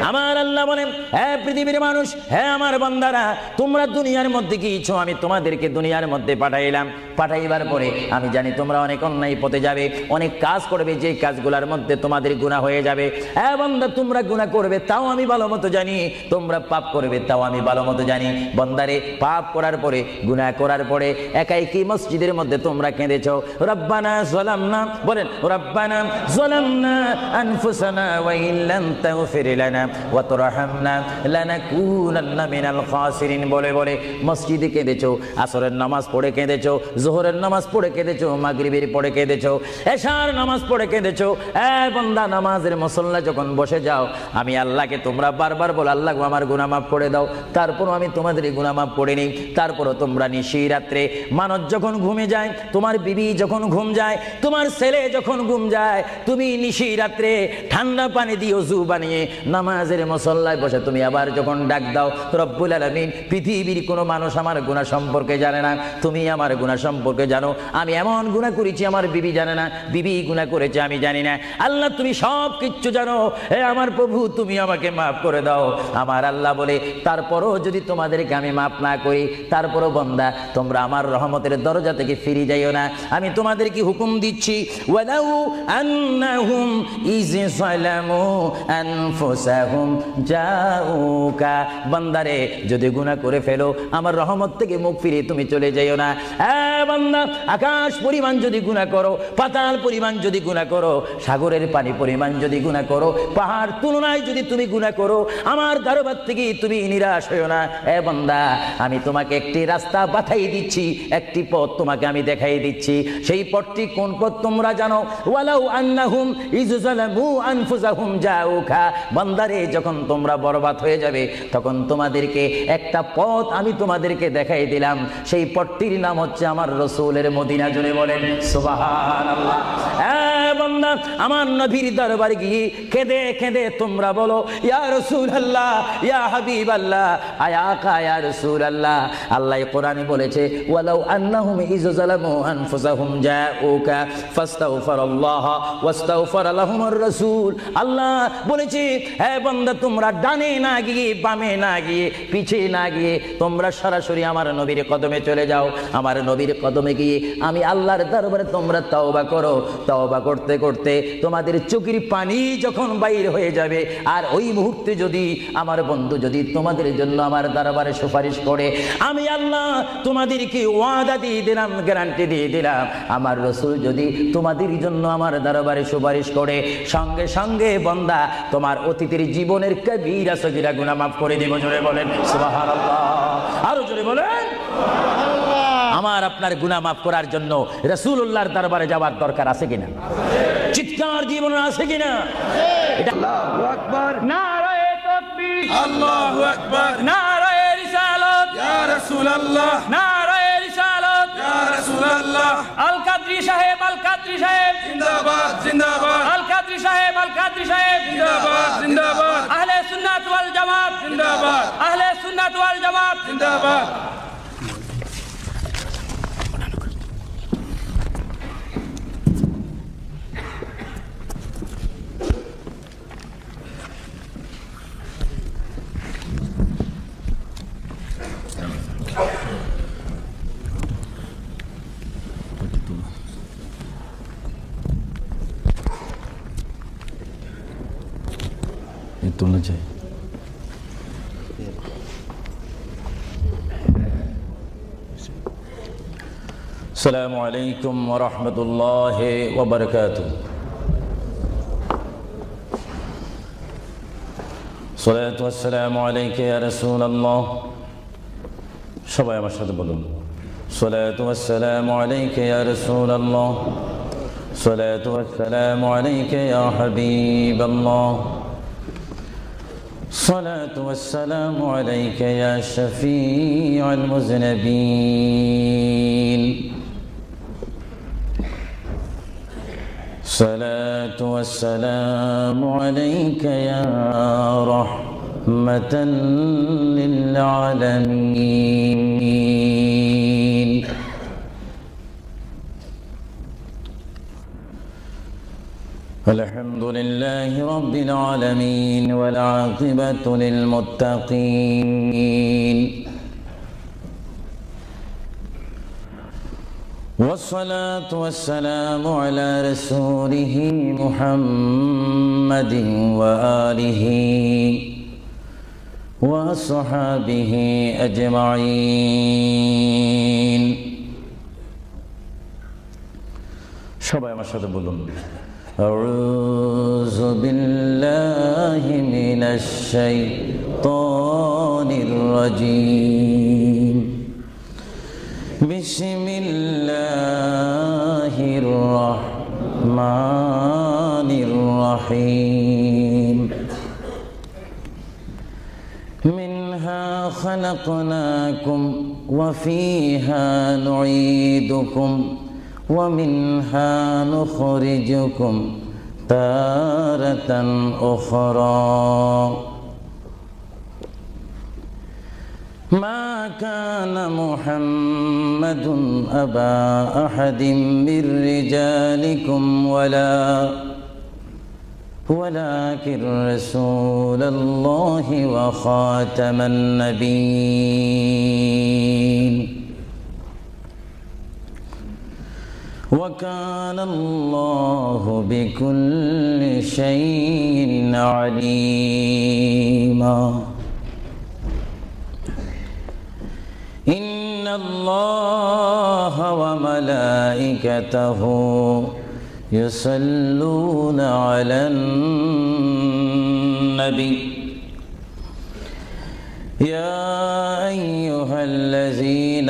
আমার আল্লাহ বলেন, হে পৃথিবীর মানুষ, হে আমার বান্দারা, তোমরা দুনিয়ার মধ্যে কি ইচ্ছো আমি তোমাদেরকে দুনিয়ার মধ্যে পাঠাইলাম। পাঠাইবার পরে আমি জানি তোমরা অনেক অন্যায় পথে যাবে, অনেক কাজ করবে, যে কাজগুলোর মধ্যে তোমাদের গুনাহ হয়ে যাবে। হে বান্দা, তোমরা গুনাহ করবে তাও আমি ভালো মতো জানি, তোমরা পাপ করবে তাও আমি ভালো মতো জানি। বান্দারে, পাপ করার পরে, গুনাহ করার পরে একাই কি মসজিদের মধ্যে তোমরা কেঁদেছো, রব্বানা যালামনা, বলেন রব্বানা যালামনা আনফুসানা ওয়া ইল্লাম তাগফির লানা ওয়া তারহামনা লানাকুনান্না মিনাল খাসিরিন বলে বলে মসজিদে কেঁদেছো, আসরের নামাজ পড়ে কেঁদেছো, যোহরের নামাজ পড়ে কেঁদেছো, মাগরিবের পড়ে কেঁদেছো, এশার নামাজ পড়ে কেঁদেছো। এ বান্দা, নামাজের মুসল্লা যখন বসে যাও, আমি আল্লাহকে তোমরা বারবার বলো, আল্লাহ আমার গুনাহ মাফ করে দাও। তারপরও আমি তোমাদের গুনাহ মাফ করে নিই। তারপরও তোমরা নিশি রাত্রে, মানুষ যখন ঘুমে যায়, তোমার বিবি যখন ঘুম যায়, তোমার ছেলে যখন ঘুম যায়, তুমি নিশি রাত্রে ঠান্ডা পানি দিয়ে ওযু বানিয়ে নামাজের মুসল্লায় বসে তুমি আবার যখন ডাক দাও, রব্বুল আলামিন, পৃথিবীর কোনো মানুষ আমার গুনাহ সম্পর্কে জানে না, তুমি আমার গুনাহ সম্পর্কে জানো। আমি এমন গুনাহ করেছি আমার বিবি জানে না, বিবি গুনাহ করেছে আমি জানি না। আল্লাহ, তুমি সব কিচ্ছু জানো, হে আমার প্রভু, তুমি আমাকে মাফ করে দাও। আমার আল্লাহ বলে, তারপরও যদি তোমাদেরকে আমি মাফ না করি, তারপরও বান্দা তোমরা আমার রহমতের দরজা থেকে ফিরে যাইও না। আমি তোমাদেরকে হুকুম দিচ্ছি, ওয়ালাউ আন্নাহুম ইয যালামু আনফুসাহুম জাউকা, বান্দারে যদি গুনাহ করে ফেলো, আমার রহমত থেকে মুখ ফিরিয়ে তুমি চলে যাইও না। বান্দা, আকাশ পরিমাণ যদি গুনাহ করো, পাতাল পরিমাণ যদি গুনাহ করো, সাগরের পানি পরিমাণ যদি গুনাহ করো, পাহাড় তুলনায় যদি তুমি গুনাহ করো, আমার দরবার থেকে তুমি নিরাশ হইও না। বান্দা, আমি তোমাকে একটি রাস্তা বাতাই দিচ্ছি, একটি পথ তোমাকে আমি দেখাই দিচ্ছি। সেই পথটি কোন পথ তোমরা জানো? ওয়ালাউ আন্নাহুম ইয যালামু আনফুসাহুম জাউকা, বান্দারে, যখন তোমরা বরবাদ হয়ে যাবে, তখন তোমাদেরকে একটা পথ আমি তোমাদেরকে দেখাই দিলাম। সেই পথটির নাম হচ্ছে আমার রাসূলের মদিনা। জুড়ে বলেন সুবহানাল্লাহ। বান্দা, আমার নবীর দরবারে গিয়ে কেঁদে কেঁদে তোমরা বলো, ইয়া রাসূলুল্লাহ, ইয়া হাবিবাল্লাহ, আয়াকা ইয়া রাসূলুল্লাহ। আল্লাহ কোরআনে বলেছে, ওয়ালাউ আন্নাহুম ইয যালামু আনফুসাহুম জাউকা ফাস্তাগফিরুল্লাহ ওয়াস্তাগফার লাহুমুর রাসূল। আল্লাহ বলেছে, হে বান্দা, তোমরা ডানে না গিয়ে, বামে না গিয়ে, পিছে না গিয়ে, তোমরা সরাসরি আমার নবীর কদমে চলে যাও। আমার নবীর কদমে গিয়ে আমি আল্লাহর দরবারে তোমরা তওবা করো। তওবা করতে করতে তোমাদের চোখের পানি যখন বাইর হয়ে যাবে, আর ওই মুহূর্তে যদি আমার বন্ধু যদি তোমাদের জন্য আমার দরবারে সুপারিশ করে, আমি আল্লাহ তোমাদেরকে ওয়াদা দিয়ে দিলাম, গ্যারান্টি দিয়ে দিলাম, আমার রাসূল যদি তোমাদের জন্য আমার দরবারে সুপারিশ করে, সঙ্গে সঙ্গে বান্দা তোমার অতীতের জীবনের কবিরা সগীরা গুনাহ মাফ করে দেব। জোরে বলেন সুবহানাল্লাহ। আরো জোরে বলেন সুবহানাল্লাহ। আমার আপনার গুনাহ মাফ করার জন্য রাসূলুল্লাহর দরবারে যাওয়ার দরকার আছে কিনা? চিৎকার জীবন আছে কিনা? এটা আল্লাহু আকবার, নারায়ে তাকবীর, আল্লাহু আকবার, নারায়ে রিসালাত, ইয়া রাসূলুল্লাহ, নারায়ে রিসালাত, ইয়া রাসূলুল্লাহ। আল কাদরি সাহেব, আল কাদরি সাহেব জিন্দাবাদ, জিন্দাবাদ। আল কাদরি সাহেব, আল কাদরি সাহেব জিন্দাবাদ, জিন্দাবাদ। আহলে সুন্নাত ওয়াল জামাত জিন্দাবাদ, আহলে সুন্নাত ওয়াল জামাত জিন্দাবাদ। তুলনা চাই। আসসালামু আলাইকুম ওয়া রাহমাতুল্লাহি ওয়া বারাকাতুহু। সালাতু ওয়াসসালামু আলাইকা ইয়া রাসূলুল্লাহ। সবাই আমার সাথে বলুন, সালাতু ওয়াসসালামু আলাইকা ইয়া রাসূলুল্লাহ, সালাতু ওয়াসসালামু আলাইকা ইয়া হাবিবাল্লাহ, الصلاة والسلام عليك يا شفيع المذنبين، الصلاة والسلام عليك يا رحمة للعالمين. الحمد لله رب العالمين والعاقبة للمتقين والصلاة والسلام على رسوله محمد وآله وصحابه أجمعين সবাই আমার সাথে বলুন أعوذ بالله من الشيطان الرجيم بسم الله الرحمن الرحيم منها خلقناكم وفيها نعيدكم ومنها نخرجكم تارة أخرى ما كان محمد أبا أحد من رجالكم ولكن رسول الله وخاتم النبيين وكان الله بكل شيء عليما إن الله وملائكته يصلون على النبي يا أيها الذين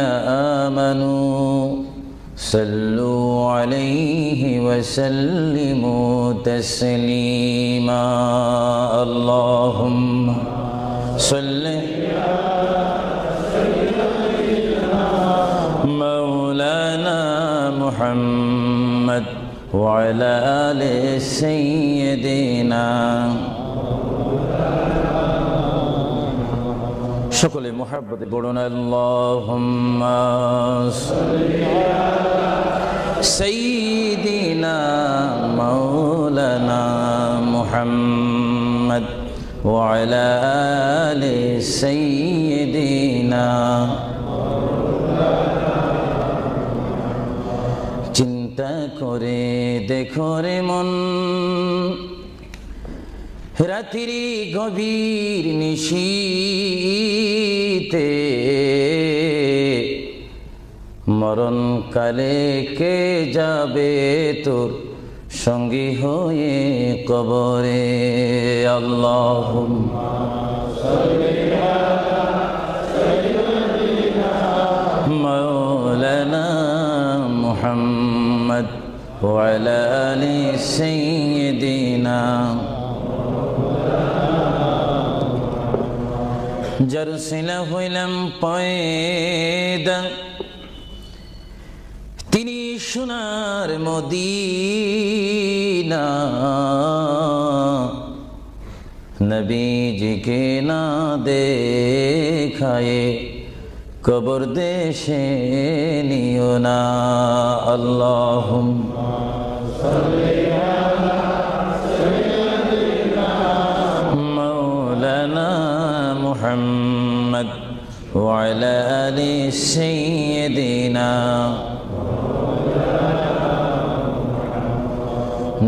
آمنوا صلوا عليه وسلموا تسليما اللهم صل مولانا محمد وعلى آل سيدنا সকলে মুহাব্বতে পড়ুন আল্লাহুম্মা সাইয়্যিদিনা মাওলানা মুহাম্মদ ওয়া আলা আলি সাইয়্যিদিনা চিন্তা করে দেখো রে মন রাত্রি গভীর নিশীতে মরণ কালে কে যাবে তোর সঙ্গী হয়ে কবরে আল্লাহুম্মা সাল্লি আলা সাইয়্যিদিনা মাওলানা মুহাম্মদ ওয়া আলা আলি সাইয়্যিদিনা জরসিলা হইলাম পয়দা তিনি সোনার মদিনা নবীজিকে না দেখায়ে কবর দেশে নিও না আল্লাহুম্মা সাল্লি আলা সাইয়্যিদিনা মাওলানা মুহাম্মদ ওয়া আলা আলি সাইয়্যিদিনা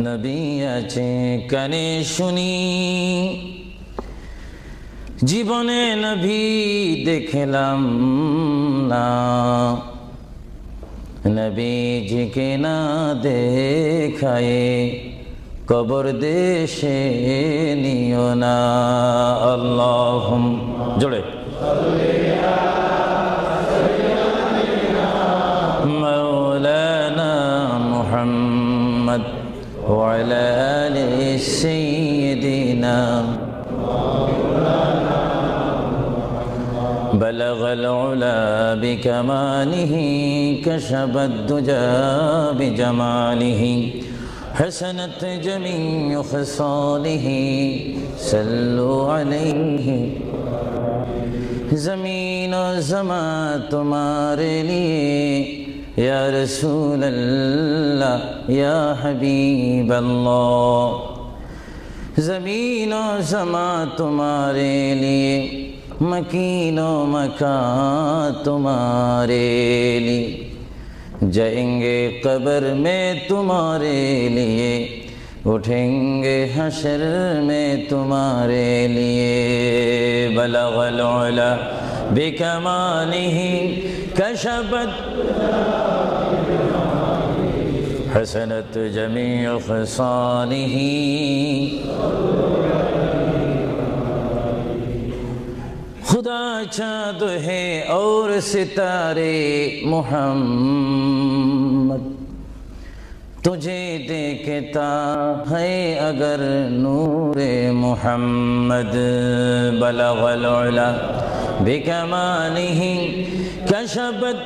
নবী আছে কানে শুনি জীবনে নবী দেখলাম না নবীজিকে না দেখায়ে কবর দেশে নিও না আল্লাহুম্মা জোরে মাওলানা মুহাম্মদ ওয়া আলা আলি সাইয়্যিদিনা بلغ العلا بكماله كشف الدجى بجماله حسنت جميع خصاله صلوا عليه زمین و زمان تمہارے لیے या रसूल अल्लाह या हबीब अल्लाह। ज़मीन और समा तुम्हारे लिए, मकीन और मकान तुम्हारे लिए, जाएंगे कब्र में तुम्हारे लिए, उठेंगे हशर में तुम्हारे लिए। बलगल उला बिकमालिही कशफत हसनत जमीअ ख़िसालिही। खुदा चाँद है और सितारे मोहम्मद, तुझे देखता है अगर नूरे मोहम्मद। बलगल उला बिकमालिही कशफत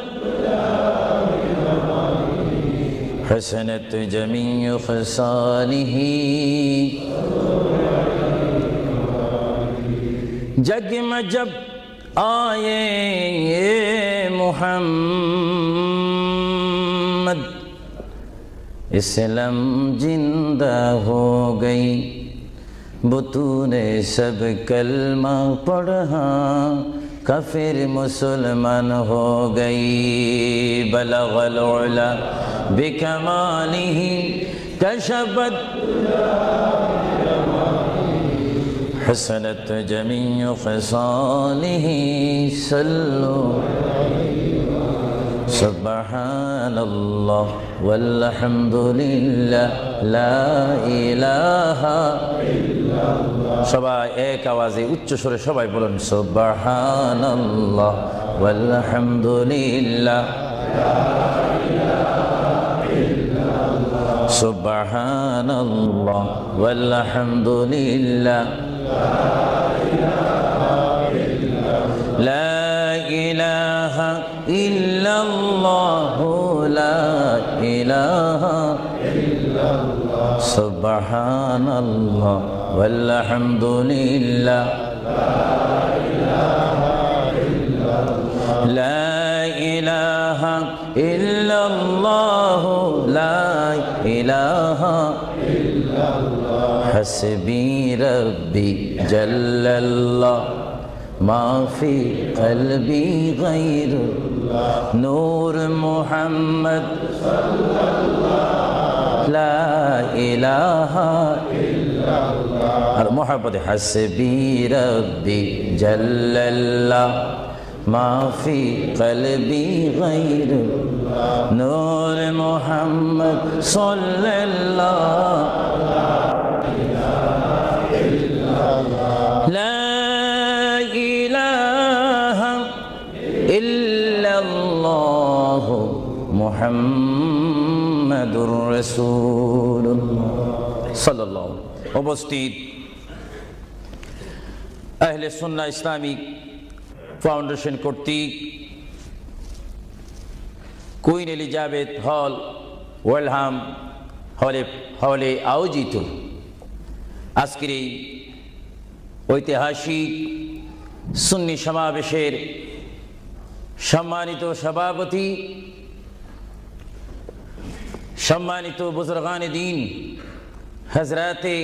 हसनत जमीअ ख़िसालिही। जग में जब आए ये मोहम्मद, इस्लाम जिंदा हो गई, बुतूने सब कलमा पढ़ा, काफिर मुसलमान हो गई। बलगल उला बिकमालिही कशफत हसनत जमीअ ख़िसालिही। सल्लु सुब्हानल्लाह वल्हम्दुलिल्लाह ला इलाहा इल्लल्लाह। সবাই এক আওয়াজে উচ্চ স্বরে সবাই বলুন সুবহানাল্লাহ ওয়ালহামদুলিল্লাহ সুবহানাল্লাহ ওয়ালহামদুলিল্লাহ লা ইলাহা ইল্লাল্লাহু লা ইলাহা ইল্লাল্লাহ সুবহানাল্লাহ ওয়ালহামদুলিল্লাহ লা ইলাহা ইল্লাল্লাহু লা ইলাহা ইল্লাল্লাহ হাসবি রব্বি জাল্লাল্লাহ मा फी क़ल्बी गैरुल्लाह नूर मोहम्मद ला इलाहा इल्लल्लाह। और मोहब्बत हस्बी रब्बी जल्लल्लाह मा फी क़ल्बी गैरुल्लाह नूर मोहम्मद सल्लल्लाह ला মুহাম্মাদুর রাসূলুল্লাহ সাল্লাল্লাহু। উপস্থিত আহলে সুন্নাহ ইসলামিক ফাউন্ডেশন কর্তৃক কুইন এলিজাবেথ হল ওয়েলহাম হলে আয়োজিত আজকের এই ঐতিহাসিক সুন্নি সমাবেশের সম্মানিত সভাপতি, সম্মানিত বুজুর্গানে দ্বীন, হযরতে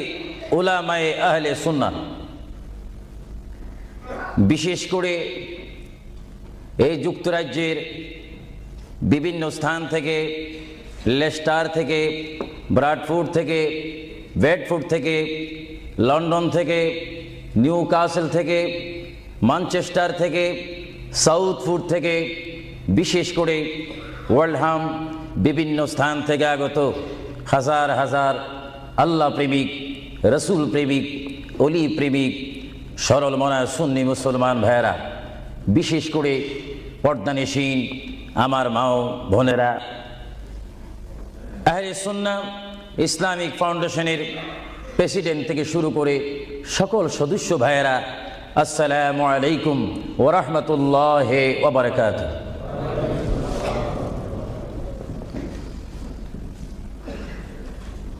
উলামায়ে আহলে সুন্নাহ, বিশেষ করে এই যুক্তরাজ্যের বিভিন্ন স্থান থেকে, লেস্টার থেকে, ব্রাডফোর্ড থেকে, বেডফোর্ড থেকে, লন্ডন থেকে, নিউ কাসল থেকে, ম্যানচেস্টার থেকে, সাউথফোর্ড থেকে, বিশেষ করে ওয়েলহাম বিভিন্ন স্থান থেকে আগত হাজার হাজার আল্লাহ প্রেমিক, রসুল প্রেমিক, অলি প্রেমিক, সরল মনা সুন্নি মুসলমান ভাইয়েরা, বিশেষ করে পর্দানিসীন আমার মাও বোনেরা, আহলে সুন্নাহ ইসলামিক ফাউন্ডেশনের প্রেসিডেন্ট থেকে শুরু করে সকল সদস্য ভাইয়েরা, আসসালামু আলাইকুম ওয়া রাহমাতুল্লাহি ওয়া বারাকাতুহু।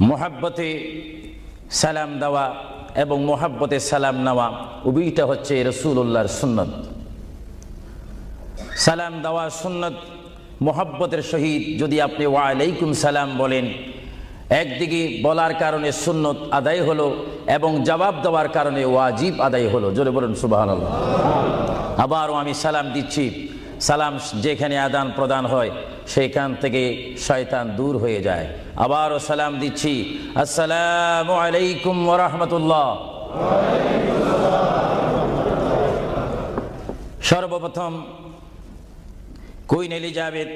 মোহাব্বতে সালাম দেওয়া এবং মোহাব্বতে সালাম নেওয়া উভয়টা হচ্ছে রাসূলুল্লাহর সুন্নত। সালাম দেওয়া সুন্নত, মোহাব্বতের সহিত যদি আপনি ওয়ালাইকুম সালাম বলেন, একদিকে বলার কারণে সুন্নত আদায় হলো এবং জবাব দেওয়ার কারণে ওয়াজিব আদায় হলো। জোরে বলুন সুবহানাল্লাহ। আবারও আমি সালাম দিচ্ছি, সালাম যেখানে আদান প্রদান হয় সেখান থেকে শয়তান দূর হয়ে যায়। আবারও সালাম দিচ্ছি, আসসালামু আলাইকুম ওয়া রাহমাতুল্লাহ। সর্বপ্রথম কুইন এলিজাবেথ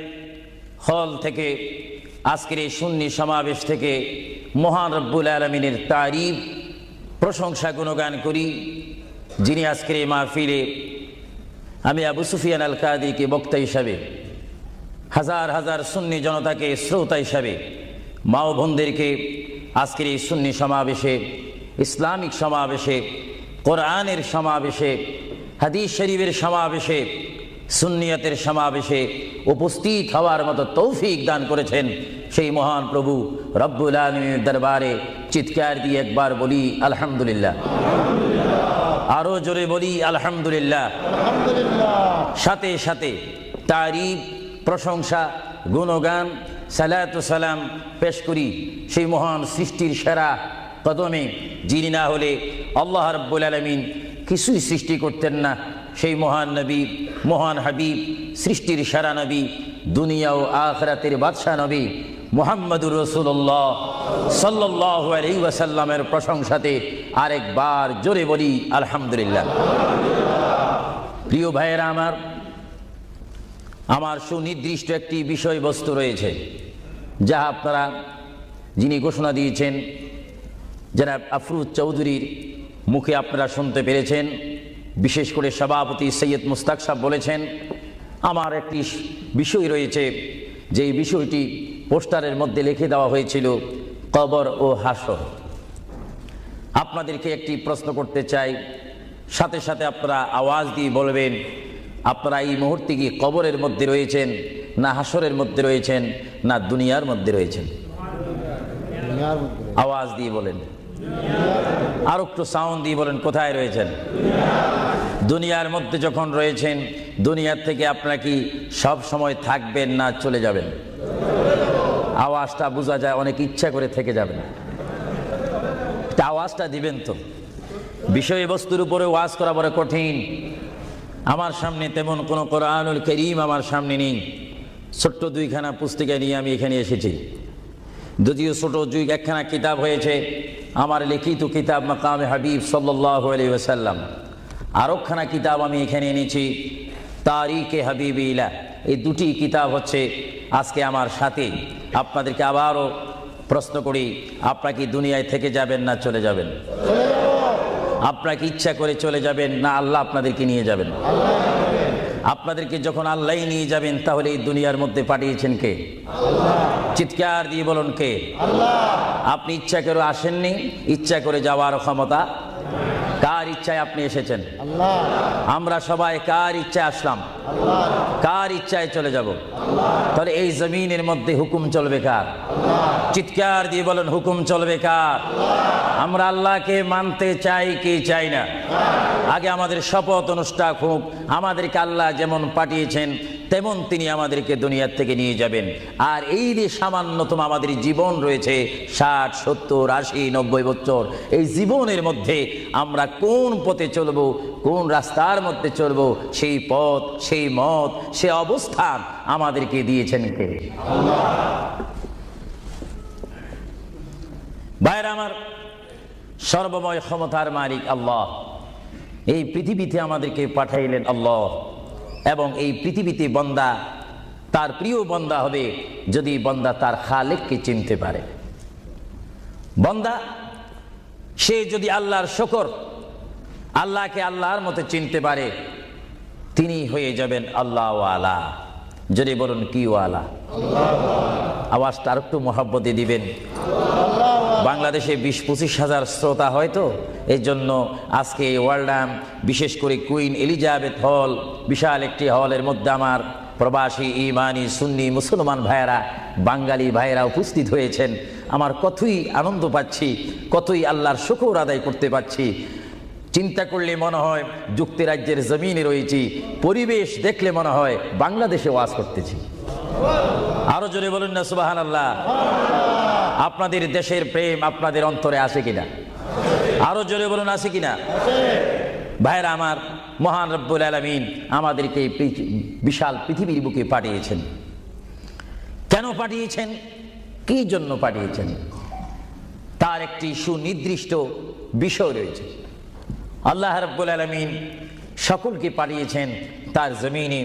হল থেকে আজকের এই সুন্নি সমাবেশ থেকে মহান রব্বুল আলামিনের তারিফ প্রশংসা গুণগান করি, যিনি আজকের এই মাহফিলে আমি আবু সুফিয়ান আল কাদিকে বক্তা হিসাবে, হাজার হাজার সুন্নি জনতাকে শ্রোতা হিসাবে, মা ও বোনদেরকে আজকের এই সুন্নি সমাবেশে, ইসলামিক সমাবেশে, কোরআনের সমাবেশে, হাদিস শরীফের সমাবেশে, সুন্নিয়তের সমাবেশে উপস্থিত হওয়ার মতো তৌফিক দান করেছেন সেই মহান প্রভু রব্বুল আলামিনের দরবারে চিৎকার দিয়ে একবার বলি আলহামদুলিল্লাহ। আরো জোরে বলি আলহামদুলিল্লাহ। সাথে সাথে তারিফ, প্রশংসা, গুণগান, সালাতু সালাম পেশ করি সেই মহান সৃষ্টির সেরা কদমে, যিনি না হলে আল্লাহ রাব্বুল আলামিন কিছুই সৃষ্টি করতেন না, সেই মহান নবী, মহান হাবিব, সৃষ্টির সেরা নবী, দুনিয়া ও আখিরাতের বাদশা নবী মুহাম্মদুর রাসূলুল্লাহ সাল্লাল্লাহু আলাইহি ওয়াসাল্লামের প্রশংসাতে আরেকবার জোরে বলি আলহামদুলিল্লাহ। প্রিয় ভাইয়েরা আমার সুনির্দিষ্ট একটি বিষয়বস্তু রয়েছে, যা আপনারা, যিনি ঘোষণা দিয়েছেন জনাব আফরুজ চৌধুরীর মুখে আপনারা শুনতে পেরেছেন। বিশেষ করে সভাপতি সৈয়দ মুস্তাক সাহেব বলেছেন, আমার একটি বিষয় রয়েছে, যেই বিষয়টি পোস্টারের মধ্যে লিখে দেওয়া হয়েছিল, কবর ও হাসর। আপনাদেরকে একটি প্রশ্ন করতে চাই, সাথে সাথে আপনারা আওয়াজ দিয়ে বলবেন, আপনারা এই মুহূর্তে কি কবরের মধ্যে রয়েছেন, না হাসরের মধ্যে রয়েছেন, না দুনিয়ার মধ্যে রয়েছেন? আওয়াজ দিয়ে বলেন, আর একটু সাউন্ড দিয়ে বলেন, কোথায় রয়েছেন? দুনিয়ার মধ্যে যখন রয়েছেন, দুনিয়ার থেকে আপনারা কি সব সময় থাকবেন না চলে যাবেন? আওয়াজটা বোঝা যায়, অনেক ইচ্ছা করে থেকে যাবেন, আওয়াজটা দিবেন তো। বিষয়বস্তুর উপরে ওয়াজ করা বড় কঠিন। আমার সামনে তেমন কোনো কোরআনুল কারীম আমার সামনে নেই, ছোট্ট দুইখানা পুস্তিকা নিয়ে আমি এখানে এসেছি। যদিও ছোট একখানা কিতাব হয়েছে, আমার লিখিত কিতাব মাকামে হাবিব সাল্লাল্লাহু আলাইহি ওয়াসাল্লাম। আরেকখানা কিতাব আমি এখানে এনেছি, তারিকে হাবিবিল্লাহ। এই দুটি কিতাব হচ্ছে আজকে আমার সাথে। আপনাদেরকে আবারও প্রশ্ন করি, আপনারা কি দুনিয়ায় থেকে যাবেন না চলে যাবেন? আপনারা কি ইচ্ছা করে চলে যাবেন, না আল্লাহ আপনাদেরকে নিয়ে যাবেন? আপনাদেরকে যখন আল্লাহ নিয়ে যাবেন, তাহলে এই দুনিয়ার মধ্যে পাঠিয়েছেন কে? চিৎকার দিয়ে বলুন, কে? আপনি ইচ্ছা করে আসেননি, ইচ্ছা করে যাওয়ার ক্ষমতা কার ইচ্ছায় আপনি এসেছেন? আমরা সবাই কার ইচ্ছায় আসলাম? কার ইচ্ছায় চলে যাব? তাহলে এই জমিনের মধ্যে হুকুম চলবে কার? চিৎকার দিয়ে বলেন, হুকুম চলবে কার? আমরা আল্লাহকে মানতে চাই কি চাই না? আগে আমাদের শপথ অনুষ্ঠান হোক, আমাদেরকে আল্লাহ যেমন পাঠিয়েছেন তেমন তিনি আমাদেরকে দুনিয়ার থেকে নিয়ে যাবেন। আর এই যে সামান্যতম আমাদের জীবন রয়েছে 60, 70, 80, 90 বছর, এই জীবনের মধ্যে আমরা কোন পথে চলবো, কোন রাস্তার মধ্যে চলবো, সেই পথ, সেই মত, সে অবস্থান আমাদেরকে দিয়েছেন কে? ভাইরা আমার, সর্বময় ক্ষমতার মালিক আল্লাহ এই পৃথিবীতে আমাদেরকে পাঠাইলেন আল্লাহ। এবং এই পৃথিবীতে বান্দা তার প্রিয় বান্দা হবে যদি বান্দা তার খালেককে চিনতে পারে। বান্দা সে যদি আল্লাহর শুকর, আল্লাহকে আল্লাহর মতো চিনতে পারে, তিনি হয়ে যাবেন আল্লাহ ওয়ালা। যদি বলুন কি ওয়ালা? আওয়াজটা আর একটু মহব্বতে দিবেন। বাংলাদেশে 20-25 হাজার শ্রোতা হয়তো, এই জন্য আজকে ওয়ার্ল্ডাম, বিশেষ করে কুইন এলিজাবেথ হল, বিশাল একটি হলের মধ্যে আমার প্রবাসী ইমানি সুন্নি মুসলমান ভাইয়েরা, বাঙালি ভাইয়েরা উপস্থিত হয়েছেন। আমার কতই আনন্দ পাচ্ছি, কতই আল্লাহর শুকর আদায় করতে পারছি। চিন্তা করলে মনে হয় যুক্তরাজ্যের জমিনে রয়েছি, পরিবেশ দেখলে মনে হয় বাংলাদেশে ওয়াজ করতেছি। আরো জোরে বলুন না সুবহানাল্লাহ। আপনাদের দেশের প্রেম আপনাদের অন্তরে আছে কিনা? আরো জোরে বলুন আছে কিনা? ভাইরা আমার, মহান রব্বুল আলামিন আমাদেরকে এই বিশাল পৃথিবীর বুকে পাঠিয়েছেন। কেন পাঠিয়েছেন? কি জন্য পাঠিয়েছেন? তার একটি সুনির্দিষ্ট বিষয় রয়েছে। আল্লাহ রাব্বুল আলামিন সকলকে পাঠিয়েছেন তার জমিনে,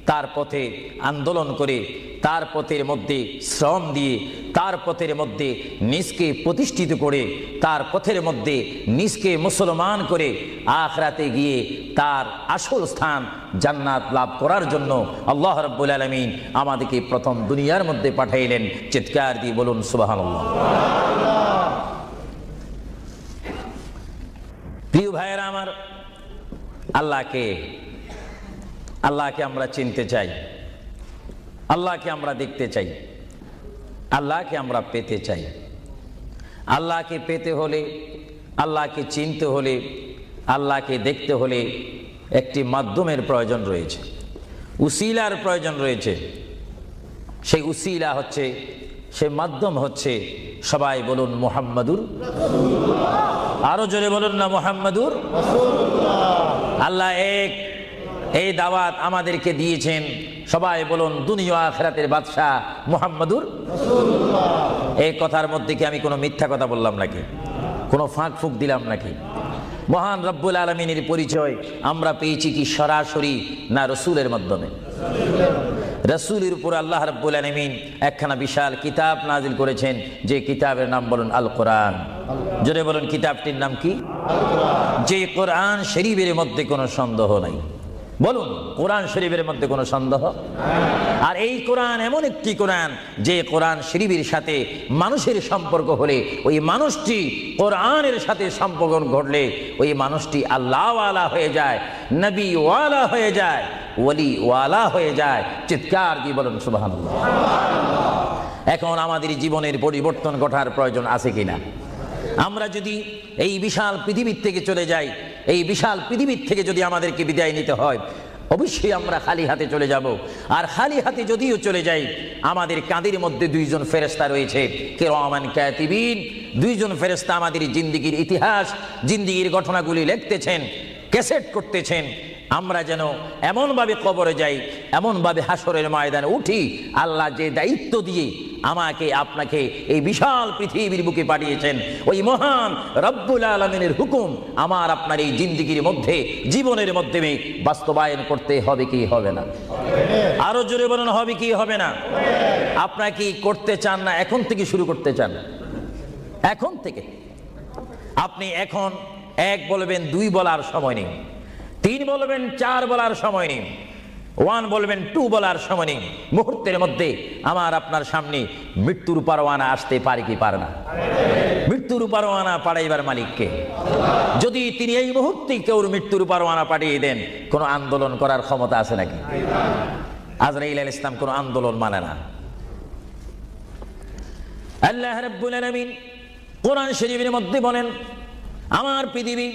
তার পথে আন্দোলন করে, তার পথের মধ্যে শ্রম দিয়ে, তার পথের মধ্যে নিজকে প্রতিষ্ঠিত করে, তার পথের মধ্যে নিজকে মুসলমান করে আখিরাতে গিয়ে তার আসল স্থান জান্নাত লাভ করার জন্য আল্লাহ রাব্বুল আলামিন আমাদেরকে প্রথম দুনিয়ার মধ্যে পাঠাইলেন। চিৎকার দিয়ে বলুন সুবহানাল্লাহ। প্রিয় ভাইয়েরা আমার, আল্লাহকে আমরা চিনতে চাই, আল্লাহকে আমরা দেখতে চাই, আল্লাহকে আমরা পেতে চাই। আল্লাহকে পেতে হলে, আল্লাহকে চিনতে হলে, আল্লাহকে দেখতে হলে একটি মাধ্যমের প্রয়োজন রয়েছে, উসিলার প্রয়োজন রয়েছে। সেই উসিলা হচ্ছে, সেই মাধ্যম হচ্ছে, সবাই বলুন মুহাম্মাদুর রাসূলুল্লাহ। আরো জোরে বলুন না মুহাম্মাদুর রাসূলুল্লাহ। আল্লাহ এক, এই দাওয়াত আমাদেরকে দিয়েছেন। সবাই বলুন দুনিয়া আখিরাতের বাদশাহ মুহাম্মাদুর রাসূলুল্লাহ। এই কথার মধ্যে কি আমি কোনো মিথ্যা কথা বললাম নাকি? কোনো ফাঁক ফুক দিলাম নাকি? মহান রব্বুল আলামিনের পরিচয় আমরা পেয়েছি কি সরাসরি, না রসুলের মাধ্যমে? রসুলের উপর আল্লাহ রব্বুল আলামিন একখানা বিশাল কিতাব নাজিল করেছেন, যে কিতাবের নাম বলুন আল কোরআন। জোরে বলুন কিতাবটির নাম কি? যে কোরআন শরীফের মধ্যে কোনো সন্দেহ নাই। বলুন কোরআন শরীফের মধ্যে কোনো সন্দেহ? আর এই কোরআন এমন একটি কোরআন, যে কোরআন শরীফের সাথে মানুষের সম্পর্ক হলে, ওই মানুষটি কোরআনের সাথে সম্পর্ক ঘটলে ওই মানুষটি আল্লাহওয়ালা হয়ে যায়, নবীওয়ালা হয়ে যায়, ওয়ালিওয়ালা হয়ে যায়। চিৎকার দিয়ে বলুন সুবহানাল্লাহ। এখন আমাদের জীবনের পরিবর্তন ঘটার প্রয়োজন আছে কিনা? আমরা যদি এই বিশাল পৃথিবীর থেকে চলে যাই, এই বিশাল পৃথিবীর থেকে যদি আমাদেরকে বিদায় নিতে হয়, অবশ্যই আমরা খালি হাতে চলে যাব। আর খালি হাতে যদিও চলে যাই, আমাদের কাঁধের মধ্যে দুইজন ফেরেশতা রয়েছে, কিরামান কাতিবিন। দুইজন ফেরেশতা আমাদের জিন্দেগির ইতিহাস, জিন্দেগির ঘটনাগুলি লিখতেছেন, ক্যাসেট করতেছেন। আমরা যেন এমনভাবে কবরে যাই, এমনভাবে হাসরের ময়দানে উঠি, আল্লাহ যে দায়িত্ব দিয়ে আমাকে আপনাকে এই বিশাল পৃথিবীর বুকে পাঠিয়েছেন, ওই মহান রব্বুল আলামিনের হুকুম আমার আপনার এই জিন্দেগির মধ্যে, জীবনের মাধ্যমে বাস্তবায়ন করতে হবে কি হবে না? আরো জোরে বলুন হবে কি হবে না? আপনারা কি করতে চান না এখন থেকে শুরু করতে চান? এখন থেকে আপনি এখন এক বলবেন, দুই বলার সময় নেই, তিন বলবেন, চার বলার সময় নেই, ওয়ান বলবেন, টু বলার সময় নেই। মুহূর্তের মধ্যে আমার আপনার সামনে মৃত্যুর পরোয়ানা আসতে পারে কি পারে না? মৃত্যুর পরোয়ানা পাঠাইবার মালিককে। যদি তিনি এই মুহূর্তে কেউ মৃত্যুর পরোয়ানা পাঠিয়ে দেন, কোনো আন্দোলন করার ক্ষমতা আছে নাকি? আজরাইল আলাইহিস সালাম কোনো আন্দোলন মানে না। আল্লাহ রাব্বুল আলামিন কোরআন শরীফের মধ্যে বলেন, আমার পৃথিবী,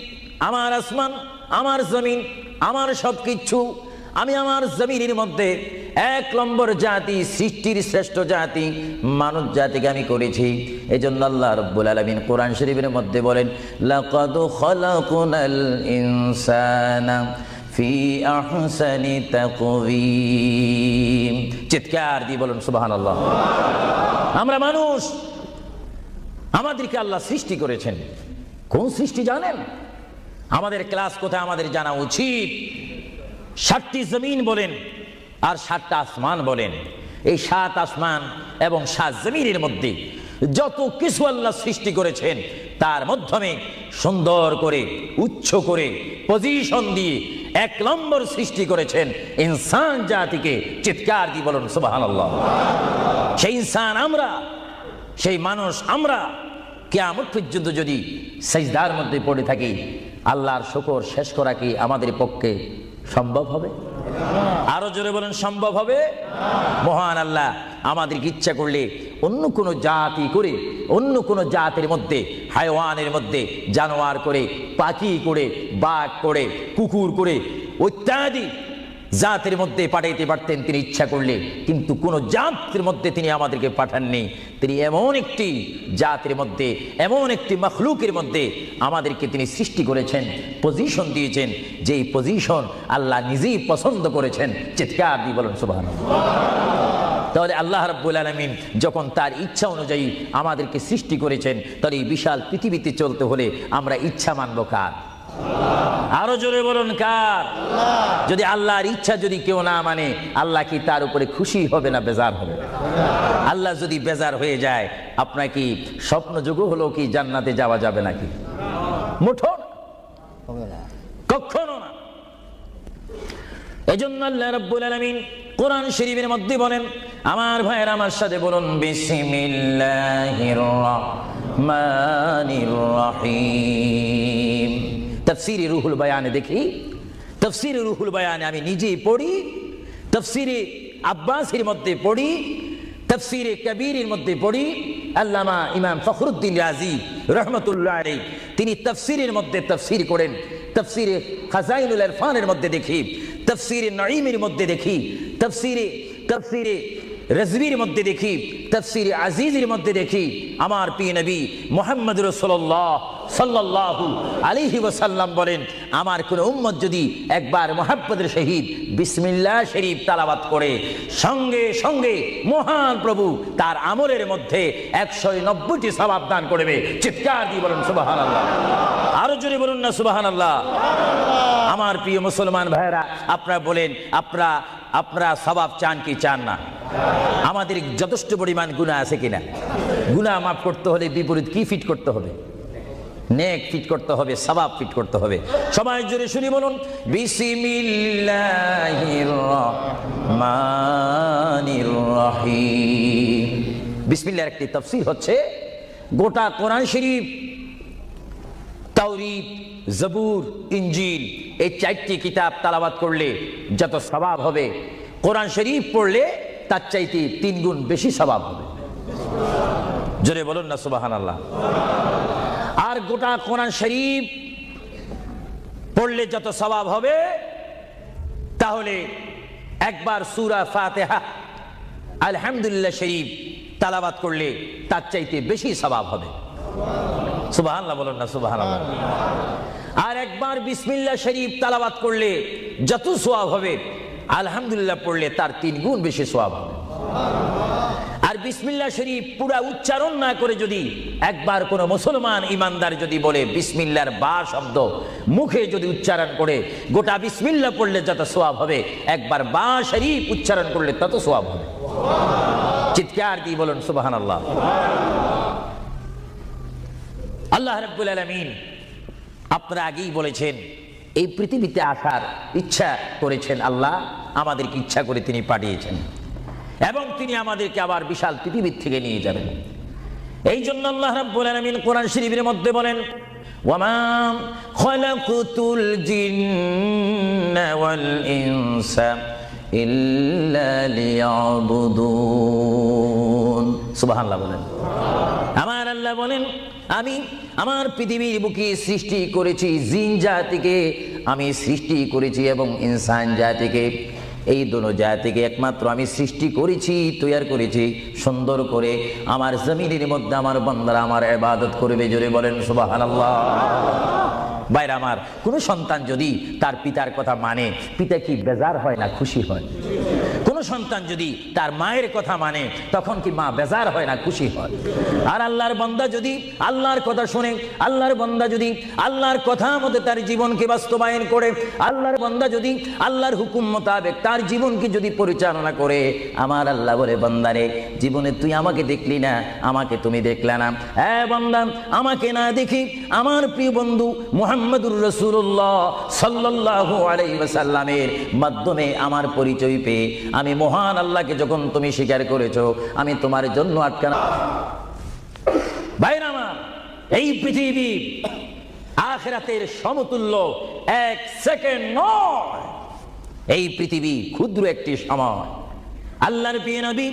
আমার আসমান, আমার জমিন, আমার সবকিছু আমি আমার জমিনের মধ্যে এক নম্বর জাতি, সৃষ্টির শ্রেষ্ঠ জাতি মানব জাতিকে আমি করেছি। এজন্য আল্লাহ রাব্বুল আলামিন কোরআন শরীফের মধ্যে বলেন, লাকাদ খালাকনাল ইনসানা ফি আহসানি তাকওয়িম। চিৎকার দিয়ে বলুন সুবহানাল্লাহ। আমরা মানুষ, আমাদেরকে আল্লাহ সৃষ্টি করেছেন। কোন সৃষ্টি জানেন? আমাদের ক্লাস কোথায় আমাদের জানা উচিত। 7টি জমিন বলেন আর 7টা আসমান বলেন। এই 7 আসমান এবং 7 জমিনের মধ্যে যত কিছু আল্লাহ সৃষ্টি করেছেন, তার মাধ্যমে সুন্দর করে, উচ্চ করে, পজিশন দিয়ে এক নম্বর সৃষ্টি করেছেন ইনসান জাতিকে। চিৎকার দিয়ে বলুন সুবহানাল্লাহ। সেই ইনসান আমরা, সেই মানুষ আমরা, কিয়ামত পর্যন্ত যদি সিজদার মধ্যে পড়ে থাকি, আল্লাহর শুকর শেষ করা কি আমাদের পক্ষে সম্ভব হবে? আরো জোরে বলেন সম্ভব হবে? মহান আল্লাহ আমাদেরকে ইচ্ছা করলে অন্য কোনো জাতি করে, অন্য কোনো জাতের মধ্যে, হায়ওয়ানের মধ্যে জানোয়ার করে, পাখি করে, বাঘ করে, কুকুর করে, ইত্যাদি জাতের মধ্যে পাঠাইতে পারতেন তিনি ইচ্ছা করলে, কিন্তু কোন জাতের মধ্যে তিনি আমাদেরকে পাঠাননি। তিনি এমন একটি জাতের মধ্যে, এমন একটি মখলুকের মধ্যে আমাদেরকে তিনি সৃষ্টি করেছেন, পজিশন দিয়েছেন, যেই পজিশন আল্লাহ নিজেই পছন্দ করেছেন। চিৎকার দিয়ে বলুন সুবহানাল্লাহ। তাহলে আল্লাহ রাব্বুল আলামিন যখন তার ইচ্ছা অনুযায়ী আমাদেরকে সৃষ্টি করেছেন, তার এই বিশাল পৃথিবীতে চলতে হলে আমরা ইচ্ছা মানব কার? আরো জোরে বলুন কার? যদি আল্লাহর ইচ্ছা যদি কেউ না মানে, আল্লাহ কি তার উপরে খুশি হবে না বেজার হবে? আল্লাহ যদি বেজার হয়ে যায়, আপনার কি স্বপ্ন যুগ হলো কি জান্নাতে যাওয়া যাবে নাকি? মুঠো কখনো না। এজন্য আল্লাহ রাব্বুল আলামিন কোরআন শরীফের মধ্যে বলেন, আমার ভাইয়েরা আমার সাথে বলুন, বিসমিল্লাহির রহমানির রহিম। তাফসীরে রুহুল বায়ানে দেখি, তাফসীরে রুহুল বায়ানে আমি নিজেই পড়ি, তাফসীরে আব্বাসীর মধ্যে পড়ি, তাফসীরে কবীরের মধ্যে পড়ি। আল্লামা ইমাম ফখরুদ্দিন রাজি রহমাতুল্লাহ আলাইহি তিনি তাফসীরের মধ্যে তাফসীর করেন। তাফসীরে খাজাইনুল ইরফানের মধ্যে দেখি, তাফসীরে নাঈমের মধ্যে দেখি, তাফসীরে রাজবীর মধ্যে দেখি, তাফসীরে আজিজের মধ্যে দেখি, আমার প্রিয় নবী মুহাম্মদ রাসূলুল্লাহ সাল্লাল্লাহু আলাইহি ওয়াসাল্লাম বলেন, আমার কোন উম্মত যদি একবার মুহাব্বতের সহিত বিসমিল্লাহ শরীফ তেলাওয়াত করে, সঙ্গে সঙ্গে মহান প্রভু তার আমলের মধ্যে 190টি সওয়াব দান করবে। চিৎকার দিয়ে বলুন সুবহানাল্লাহ। আরো জোরে বলুন না সুবহানাল্লাহ। আমার প্রিয় মুসলমান ভাইরা, আপনারা বলেন, আপনারা সওয়াব চান কি চান না? আমাদের যথেষ্ট পরিমাণ গুনাহ আছে কিনা? গুনাহ মাফ করতে হলে বিপরীত কি ফিট করতে হবে? নেক ফিট করতে হবে, সওয়াব ফিট করতে হবে। সবাই জোরে শুনি বলুন, বিসমিল্লাহির রহমানির রহিম। বিসমিল্লাহর একটি তাফসীর হচ্ছে, গোটা কোরআন শরীফ, তাওরীত, জবুর, ইনজিল, এই 4টি কিতাব তেলাওয়াত করলে যত সওয়াব হবে, কোরআন শরীফ পড়লে তার চাইতে 3 গুণ বেশি সওয়াব হবে। জোরে বলুন না সুবহানাল্লাহ। আর গোটা কোরআন শরীফ পড়লে যত সওয়াব হবে, তাহলে একবার সূরা ফাতিহা আলহামদুলিল্লাহ শরীফ তেলাওয়াত করলে তার চাইতে বেশি সওয়াব হবে। সুবহানাল্লাহ বলুন না সুবহানাল্লাহ। আর একবার বিসমিল্লাহ শরীফ তেলাওয়াত করলে যত সওয়াব হবে, আলহামদুলিল্লাহ পড়লে তার 3 গুণ বেশি সওয়াব হবে। আর বিসমিল্লাহ শরীফ পুরা উচ্চারণ না করে যদি একবার কোন মুসলমান ইমানদার যদি বলে বিসমিল্লাহর বা শব্দ মুখে যদি উচ্চারণ করে, গোটা বিসমিল্লাহ পড়লে যত সওয়াব হবে, একবার বা শরীফ উচ্চারণ করলে তত সওয়াব হবে। চিৎকার দিয়ে বলুন সুবহানাল্লাহ। আল্লাহ রাব্বুল আলামিন আপনারা আগেই বলেছেন, এই পৃথিবীতে আসার ইচ্ছা করেছেন আল্লাহ, আমাদেরকে ইচ্ছা করে তিনি পাঠিয়েছেন, এবং তিনি আমাদেরকে আবার বিশাল পৃথিবীর থেকে নিয়ে যাবেন। এই জন্য আল্লাহ রাব্বুল আলামিন কোরআন শরীফের মধ্যে বলেন, ওয়ামা খালাকুতুল জিন্না ওয়াল ইনসা ইল্লা লিয়াবুদুন। সুবহানাল্লাহ বলেন। আমার আল্লাহ বলেন, আমি আমার পৃথিবীর বুকে সৃষ্টি করেছি জিন জাতিকে, আমি সৃষ্টি করেছি এবং ইনসান জাতিকে। এই দুটো জাতিকে একমাত্র আমি সৃষ্টি করেছি, তৈরি করেছি সুন্দর করে। আমার জমিনের মধ্যে আমার বান্দারা আমার ইবাদত করবে। জোরে বলেন সুবহানাল্লাহ। ভাইরা আমার, কোন সন্তান যদি তার পিতার কথা মানে, পিতা কি বেজার হয় না খুশি হয়? কোন সন্তান যদি তার মায়ের কথা মানে, তখন কি মা বেজার হয় না খুশি হয়? আর আল্লাহর বান্দা যদি আল্লাহর কথা শুনে, আল্লাহর বান্দা যদি আল্লাহর কথা মতো তার জীবনকে বাস্তবায়ন করে, আল্লাহর বান্দা যদি আল্লাহর হুকুম মোতাবেক তার জীবনকে যদি পরিচালনা করে, আমার আল্লাহ বলে, বান্দারে জীবনে তুই আমাকে দেখলি না, আমাকে তুমি দেখলে না। হ্যাঁ বান্দা, আমাকে না দেখি আমার প্রিয় বন্ধু মুহাম্মদুর রাসূলুল্লাহ সাল্লাল্লাহু আলাইহি ওয়াসাল্লামের মাধ্যমে আমার পরিচয় পেয়ে আমি মহান আল্লাহকে যখন তুমি স্বীকার করেছো, আমি তোমার জন্য আটকানা। ভাইরা আমার, এই পৃথিবী আখিরাতের সমতুল্য 1 সেকেন্ড নয়। এই পৃথিবী ক্ষুদ্র একটি সময়। আল্লাহর প্রিয় নবী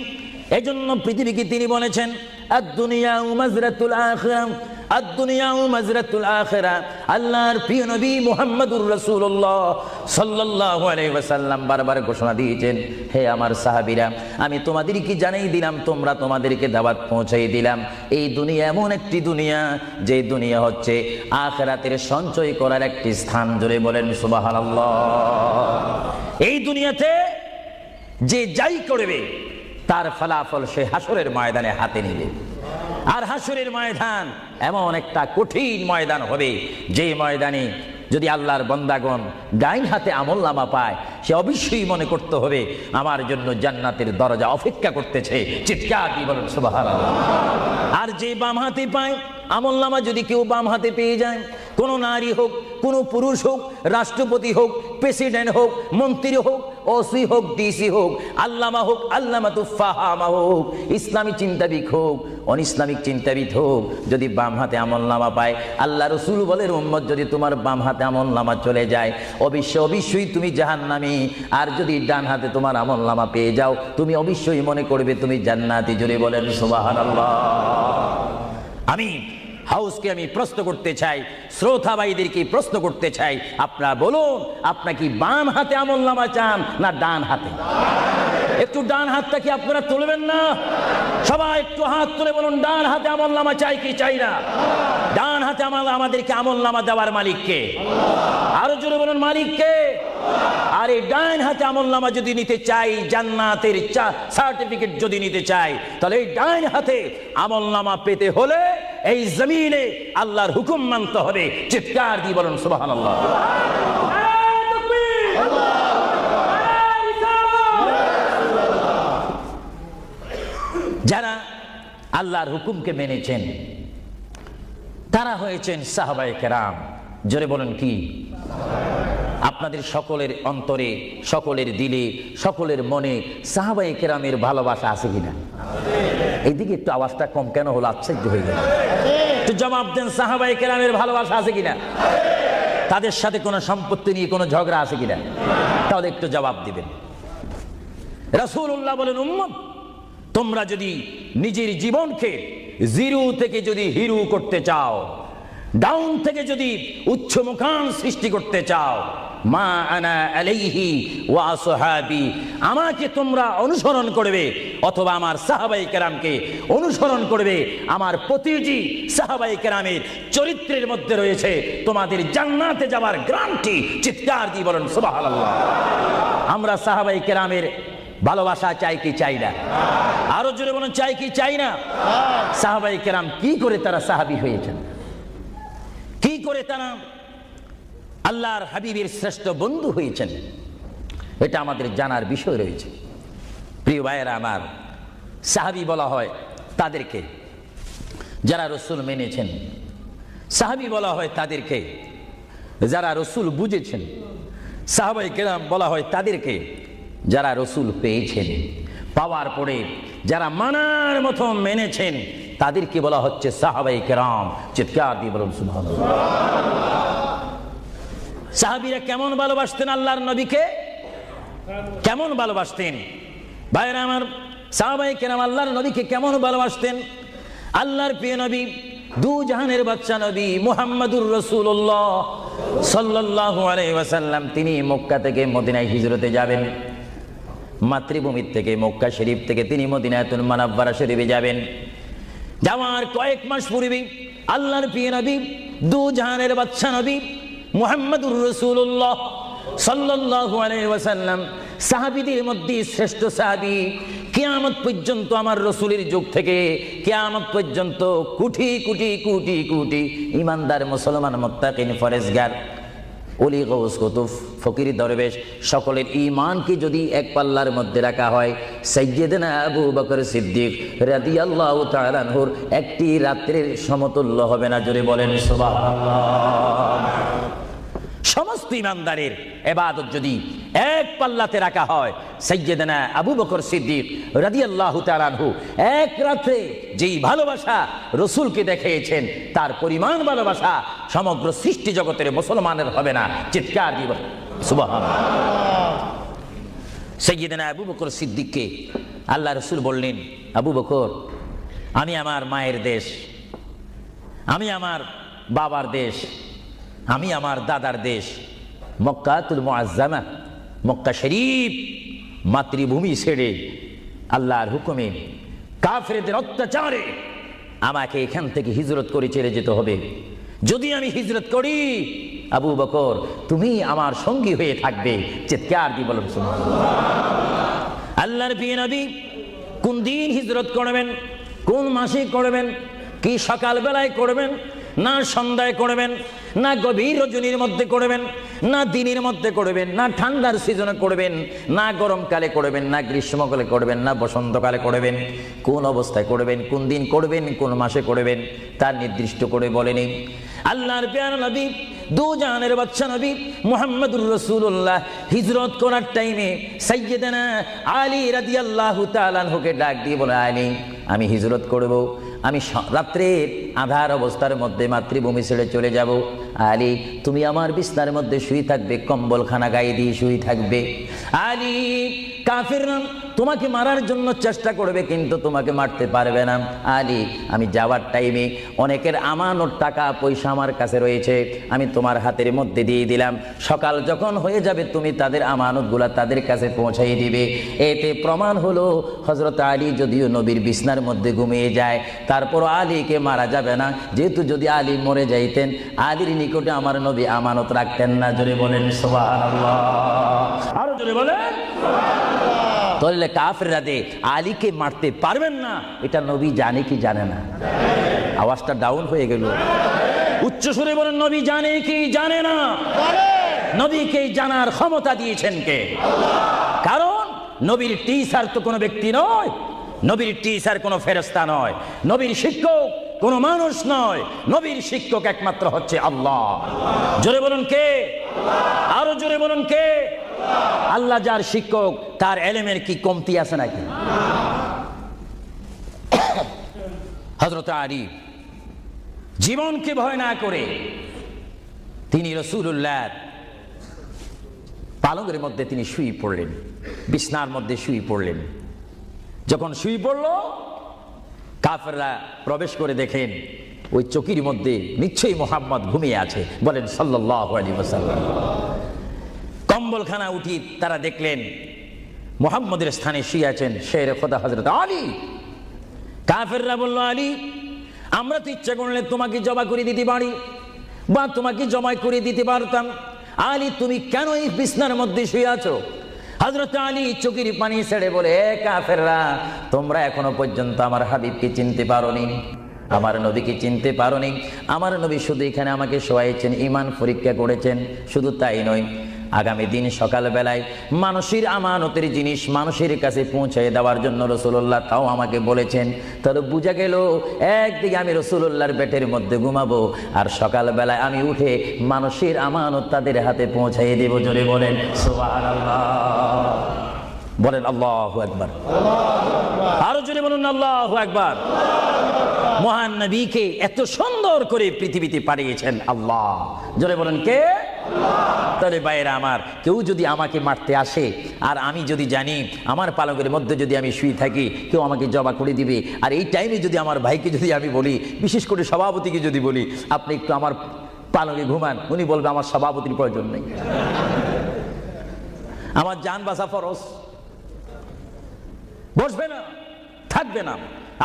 এজন্য পৃথিবীকে তিনি বলেছেন, আদ-দুনিয়া মাযরাতুল আখিরাহ আদ-দুনিয়া মাজরাতুল আখিরাহ। আল্লাহর প্রিয় নবী মুহাম্মদুর রাসূলুল্লাহ সাল্লাল্লাহু আলাইহি ওয়াসাল্লাম বারবার ঘোষণা দিয়েছেন, হে আমার সাহাবীরা, আমি তোমাদেরকে জানিয়ে দিলাম, তোমরা তোমাদেরকে দাওয়াত পৌঁছাই দিলাম, এই দুনিয়া এমন একটি দুনিয়া, যে দুনিয়া হচ্ছে আখিরাতের সঞ্চয় করার একটি স্থান। জোরে বলেন সুবহানাল্লাহ। এই দুনিয়াতে যে যাই করবে তার ফলাফল সে হাসরের ময়দানে হাতে নিবে। আর হাসরের ময়দান এমন একটা কঠিন ময়দান হবে, যে ময়দানে যদি আল্লাহর বান্দাগণ ডাইন হাতে আমলনামা পায়, সে অবশ্যই মনে করতে হবে আমার জন্য জান্নাতের দরজা অপেক্ষা করতেছে। চিৎকার দিয়ে বলেন সুবহানাল্লাহ। আর যে বাম হাতে পায় আমলনামা, যদি কেউ বাম হাতে পেয়ে যায়, কোনো নারী হোক, কোনো পুরুষ হোক, রাষ্ট্রপতি হোক, প্রেসিডেন্ট হোক, মন্ত্রী হোক, ওসি হোক, ডিসি হোক, আল্লামা হোক, আল্লামাতুল ফাহামা হোক, ইসলামী চিন্তাবিদ হোক, অনিসলামিক চিন্তাবিদ হোক, যদি বাম হাতে আমলনামা পায়, আল্লাহ রাসূল বলেন উম্মত যদি তোমার বাম হাতে আমলনামা চলে যায়, অবশ্যই তুমি জাহান্নামী। আর যদি ডান হাতে তোমার আমলনামা পেয়ে যাও, তুমি অবশ্যই মনে করবে তুমি জান্নাতি। জোরে বলেন সুবহানাল্লাহ। আমি হাউসকে আমি প্রশ্ন করতে চাই, শ্রোতা ভাইদেরকে প্রশ্ন করতে চাই, আপনারা বলুন, আপনারা কি বাম হাতে আমলনামা চান না ডান হাতে? একটু ডান হাতটা কি আপনারা তুলবেন না? সবাই একটু হাত তুলে বলুন, ডান হাতে আমলনামা চাই কি চাই না? ডান হাতে আমাদেরকে আমলনামা দেওয়ার মালিক কে? আরো জোরে বলুন, মালিক কে? আর এই ডান হাতে আমলনামা যদি নিতে চাই, জান্নাতের সার্টিফিকেট যদি নিতে চাই, তাহলে এই ডান হাতে আমলনামা পেতে হলে এই জমিনে আল্লাহর হুকুম মানতে হবে। চিৎকার দিয়ে বলুন সুবহানাল্লাহ। যারা আল্লাহর হুকুমকে মেনেছেন তারা হয়েছেন সাহাবায়ে কেরাম। জোরে বলেন কি? আপনাদের সকলের অন্তরে, সকলের দিলে, সকলের মনে সাহাবায়ে কেরামের ভালোবাসা আছে কিনা? এইদিকে একটু আওয়াজটা কম কেন হলো? আশ্চর্য হয়ে গেল। একটু জবাব দেন, সাহাবায়ে কেরামের ভালোবাসা আছে কিনা? তাদের সাথে কোনো সম্পত্তি নিয়ে কোনো ঝগড়া আছে কিনা? তাহলে একটু জবাব দিবেন। রাসূলুল্লাহ বলেন, উম্মত তোমরা যদি নিজের জীবনকে জিরো থেকে যদি হিরো করতে চাও, ডাউন থেকে যদি উচ্চ মুকাম সৃষ্টি করতে চাও, মা আনা আলাইহি ওয়া আসহাবি, আমাকে তোমরা অনুসরণ করবে অথবা আমার সাহাবায়ে কেরামকে অনুসরণ করবে। আমার প্রতিটি সাহাবায়ে কেরামের চরিত্রের মধ্যে রয়েছে তোমাদের জান্নাতে যাওয়ার গ্যারান্টি। চিৎকার দিয়ে বলেন সুবহানাল্লাহ। আমরা সাহাবায়ে কেরামের ভালোবাসা চাই কি চাই না? আরো জোরে বলেন, চাই কি চাই না? সাহাবায়ে কেরাম কি করে তারা সাহাবী হয়েছেন? কি করে তারা আল্লাহর হাবিবের শ্রেষ্ঠ বন্ধু হয়েছেন? এটা আমাদের জানার বিষয় রয়েছে। প্রিয় ভাইয়েরা আমার, সাহাবী বলা হয় তাদেরকে যারা রসুল মেনেছেন, সাহাবী বলা হয় তাদেরকে যারা রসুল বুঝেছেন, সাহাবায়ে কেরাম বলা হয় তাদেরকে যারা রসুল পেয়েছেন, পাওয়ার পরে যারা মানার মতো মেনেছেন, তাদেরকে বলা হচ্ছে সাহাবায়ে কেরাম। চিৎকার দিয়ে বলুন সুবহানাল্লাহ। সাহাবীরা কেমন ভালোবাসতেন আল্লাহর নবীকে? কেমন ভালোবাসতেন? ভাইরা আমার, সাহাবায়ে কেরাম আল্লাহর নবীকে কেমন ভালোবাসতেন? আল্লাহর প্রিয় নবী, দু জাহানের বাদশা নবী মুহাম্মদুর রাসূলুল্লাহ সাল্লাল্লাহু আলাইহি ওয়াসাল্লাম, তিনি মক্কা থেকে মদিনায় হিজরতে যাবেন। মাতৃভূমির থেকে, মক্কা শরীফ থেকে তিনি মদিনাতুল মুনাওয়ারা শরীফে যাবেন। যাওয়ার কয়েক মাস পূর্বে আল্লাহর প্রিয় নবী, দু জাহানের বাদশা নবী মুহাম্মদুর রাসূলুল্লাহ সাল্লাল্লাহু আলাইহি ওয়াসাল্লাম, সাহাবীদের মধ্যে শ্রেষ্ঠ সাহাবী, কিয়ামত পর্যন্ত আমার রসুলের যুগ থেকে কিয়ামত পর্যন্ত কোটি কোটি কোটি কোটি ইমানদার মুসলমান মুত্তাকিন ফরেজগার ওলি গৌস কুতুব ফকির দরবেশ সকলের ঈমানকে যদি এক পাল্লার মধ্যে রাখা হয়, সাইয়্যিদনা আবু বকর সিদ্দিক রাদিয়াল্লাহু তাআলা আনহুর একটি রাত্রির সমতুল্য হবে না। জোরে বলেন সুবহানাল্লাহ। সমস্ত ইমানদারের ইবাদত যদি এক পাল্লাতে রাখা হয়, সাইয়্যিদনা আবু বকর সিদ্দিক রাদিয়াল্লাহু তাআলা আনহু এক রাতে যেই ভালোবাসা রাসূলকে দেখিয়েছেন, তার পরিমাণ ভালোবাসা সমগ্র সৃষ্টি জগতের মুসলমানের হবে না। চিৎকার দিব সুবহানাল্লাহ। সাইয়্যিদনা আবু বকর সিদ্দিককে আল্লাহ রাসূল বললেন, আবু বকর, আমি আমার মায়ের দেশ, আমি আমার বাবার দেশ, আমি আমার দাদার দেশ মক্কাতুল মুআজ্জামা, মক্কা শরীফ মাতৃভূমি ছেড়ে আল্লাহর হুকুমে কাফেরদের অত্যাচারে আমাকে এখান থেকে হিজরত করে চলে যেতে হবে। যদি আমি হিজরত করি, আবু বকর তুমি আমার সঙ্গী হয়ে থাকবে। চিৎকার দিয়ে বলুন সুবহানাল্লাহ। আল্লাহর প্রিয় নবী কোন দিন হিজরত করবেন, কোন মাসে করবেন, কি সকাল বেলায় করবেন, না সন্ধ্যায় করবেন, না গভীর রজনীর মধ্যে করবেন, না দিনের মধ্যে করবেন, না ঠান্ডার সিজনে করবেন, না গরমকালে করবেন, না গ্রীষ্মকালে করবেন, না বসন্তকালে করবেন, কোন অবস্থায় করবেন, কোন দিন করবেন, কোন মাসে করবেন, তার নির্দিষ্ট করে বলেনি। আল্লাহর প্যারা নবী, দু জাহানের বাদশা নবী মুহাম্মদুর রাসূলুল্লাহ হিজরত করার টাইমে সাইয়্যিদানা আলী রাদিয়াল্লাহু তাআলা আনহুকে ডাক দিয়ে বলে, আলী আমি হিজরত করব, আমি রাত্রের আধার অবস্থার মধ্যে মাতৃভূমি ছেড়ে চলে যাব। আলী তুমি আমার বিছনার মধ্যে শুয়ে থাকবে, কম্বলখানা গায়ে দিয়ে শুয়ে থাকবে। আলী কাফিররা তোমাকে মারার জন্য চেষ্টা করবে, কিন্তু তোমাকে মারতে পারবে না। আলী আমি যাওয়ার টাইমে অনেকের আমানত টাকা পয়সা আমার কাছে রয়েছে, আমি তোমার হাতের মধ্যে দিয়ে দিলাম। সকাল যখন হয়ে যাবে তুমি তাদের আমানতগুলা তাদের কাছে পৌঁছাই দিবে। এতে প্রমাণ হলো হযরত আলী যদিও নবীর বিছনার মধ্যে ঘুমিয়ে যায়, তারপর আলীকে মারা যাবে না, যেহেতু যদি আলী মরে যাইতেন আলীর নিকটে আমার নবী আমানত রাখতেন না। জোরে বলেন সুবহানাল্লাহ, আরো জোরে বলেন সুবহানাল্লাহ। তাহলে কাফেররা দে আলীকে মারতে পারবেন না, এটা নবী জানে কি জানে না? আওয়াজটা ডাউন হয়ে গেল, উচ্চ সুরে বলেন নবী জানে কি জানে না? নবীকে জানার ক্ষমতা দিয়েছেন কে? কারণ নবীর টিচার তো কোনো ব্যক্তি নয়, নবীর টিচার কোনো ফেরেশতা নয়, নবীর শিক্ষক কোনো মানুষ নয়, নবীর শিক্ষক একমাত্র হচ্ছে আল্লাহ। জোরে বলুন কে? আরো জোরে বলুন কে? আল্লাহ যার শিক্ষক তার এলেমের কি কমতি আছে নাকি? হযরত আলী জীবনকে ভয় না করে তিনি রাসূলুল্লাহ পালঙ্কের মধ্যে তিনি শুয়ে পড়লেন, বিছনার মধ্যে শুয়ে পড়লেন। যখন শুয়ে পড়ল কাফেররা প্রবেশ করে দেখেন ওই চকির মধ্যে নিশ্চয়ই মুহাম্মদ ঘুমিয়ে আছে। বলেন সাল্লাল্লাহু আলাইহি ওয়াসাল্লাম। কম্বলখানা উঠি তারা দেখলেন মুহাম্মদের স্থানে শুয়ে আছেন শের খোদা হযরত আলী। কাফেররা বলল, আলী আমরা তো ইচ্ছা করলে তোমাকে জবা করে দিতে পারি বা তোমাকে জমাই করে দিতে পারতাম, আলী তুমি কেন এই বিছনার মধ্যে শুয়ে আছো? হযরত আলী চোখের পানি ছেড়ে বলে, কাফেররা তোমরা এখনো পর্যন্ত আমার হাবিবকে চিনতে পারোনি, আমার নবীকে চিনতে পারোনি। আমার নবী শুধু এখানে আমাকে শোয়াইছেন, ঈমান পরীক্ষা করেছেন। শুধু তাই নয়, আগামী দিন সকালবেলায় মানুষের আমানতের জিনিস মানুষের কাছে পৌঁছে দেওয়ার জন্য রাসূলুল্লাহ তাও আমাকে বলেছেন। তাহলে বোঝা গেল একদিকে আমি রাসূলুল্লাহর পেটের মধ্যে ঘুমাবো, আর সকালবেলায় আমি উঠে মানুষের আমানত তাদের হাতে পৌঁছাই দেব। জোরে বলেন সুবহানাল্লাহ, বলেন আল্লাহু আকবার, আরো জোরে বলুন আল্লাহু আকবার। মহান নবীকে এত সুন্দর করে পৃথিবীতে পাঠিয়েছেন আল্লাহ। জোরে বলেন কে? তাহলে ভাইয়েরা আমার, কেউ যদি আমাকে মারতে আসে আর আমি যদি জানি আমার পালকের মধ্যে যদি আমি শুয়ে থাকি কেউ আমাকে জবা করে দিবে, আর এই টাইমে যদি আমার ভাইকে যদি আমি বলি, বিশেষ করে সভাপতিকে যদি বলি আপনি একটু আমার পালকে ঘুমান, উনি বলবে আমার সভাপতির প্রয়োজন নেই, আমার জান বাঁচা ফরজ, বসবে না, থাকবে না।